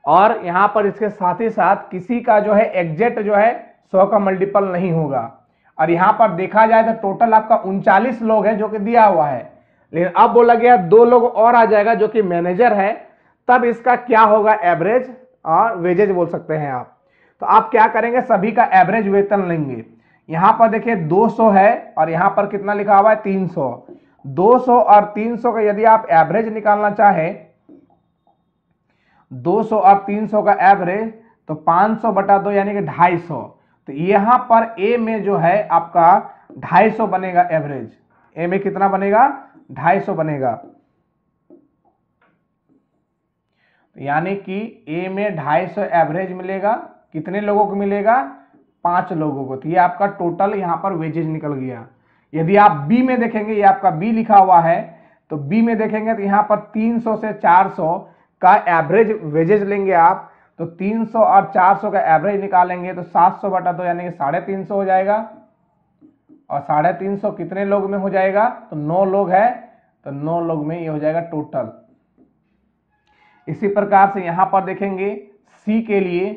और यहां पर इसके साथ ही साथ किसी का जो है एग्जैक्ट जो है 100 का मल्टीपल नहीं होगा। और यहां पर देखा जाए तो टोटल आपका 39 लोग हैं जो कि दिया हुआ है, लेकिन अब बोला गया 2 लोग और आ जाएगा जो कि मैनेजर है, तब इसका क्या होगा, एवरेज और वेजेज बोल सकते हैं आप। तो आप क्या करेंगे, सभी का एवरेज वेतन लेंगे। यहां पर देखिए 200 है और यहां पर कितना लिखा हुआ है 300। 200 और 300 का यदि आप एवरेज निकालना चाहें, 200 और 300 का एवरेज, तो 500 बटा 2 यानी कि 250। तो यहां पर ए में जो है आपका 250 बनेगा एवरेज। ए में कितना बनेगा, 250 बनेगा। यानी कि ए में 250 एवरेज मिलेगा। कितने लोगों को मिलेगा, 5 लोगों को। तो ये आपका टोटल यहां पर वेजेज निकल गया। यदि आप बी में देखेंगे, ये आपका बी लिखा हुआ है, तो बी में देखेंगे तो यहां पर 300 से 400 का एवरेज वेजेज लेंगे आप, तो 300 और 400 का एवरेज निकालेंगे तो 700 बटा 2 यानी कि 350 हो जाएगा। और 350 कितने लोग में हो जाएगा, तो 9 लोग है, तो 9 लोग में ये हो जाएगा टोटल। इसी प्रकार से यहां पर देखेंगे सी के लिए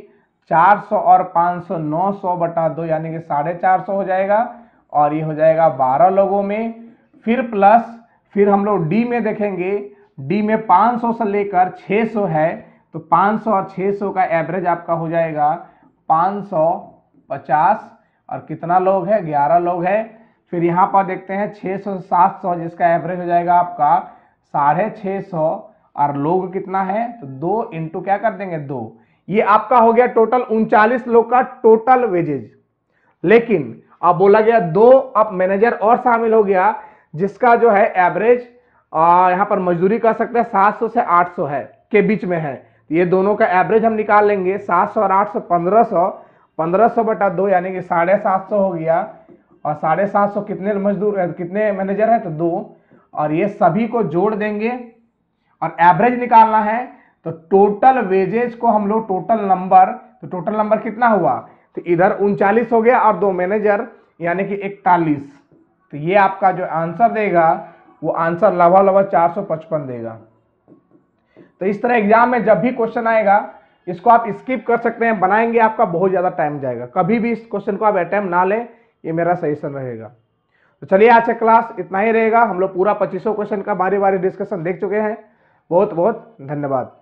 400 और 500 900 बटा 2 यानी कि 450 हो जाएगा, और ये हो जाएगा 12 लोगों में। फिर प्लस फिर हम लोग डी में देखेंगे, डी में 500 से लेकर 600 है, तो 500 और 600 का एवरेज आपका हो जाएगा 550। और कितना लोग है, 11 लोग है। फिर यहां पर देखते हैं 600 से 700, जिसका एवरेज हो जाएगा आपका 650, और लोग कितना है, तो 2 इंटू क्या कर देंगे 2। ये आपका हो गया टोटल 39 लोग का टोटल वेजेज। लेकिन अब बोला गया 2 अब मैनेजर और शामिल हो गया, जिसका जो है एवरेज यहां पर मजदूरी कर सकते हैं 700 से 800 है के बीच में है। ये दोनों का एवरेज हम निकाल लेंगे, 700 और 800 1500, 1500 बटा 2 यानी कि 750 हो गया। और 750 कितने मजदूर कितने मैनेजर है, तो 2। और ये सभी को जोड़ देंगे और एवरेज निकालना है, तो टोटल वेजेज को हम लोग टोटल नंबर, तो टोटल नंबर कितना हुआ, तो इधर 39 हो गया और 2 मैनेजर यानी कि 41। तो ये आपका जो आंसर देगा वो आंसर लगभग 455 देगा। तो इस तरह एग्जाम में जब भी क्वेश्चन आएगा इसको आप स्किप कर सकते हैं, बनाएंगे आपका बहुत ज्यादा टाइम जाएगा। कभी भी इस क्वेश्चन को आप अटेम्प्ट ना लें, ये मेरा सजेशन रहेगा। तो चलिए आज का क्लास इतना ही रहेगा। हम लोग पूरा 2500 क्वेश्चन का बारी बारी डिस्कशन देख चुके हैं। बहुत बहुत धन्यवाद।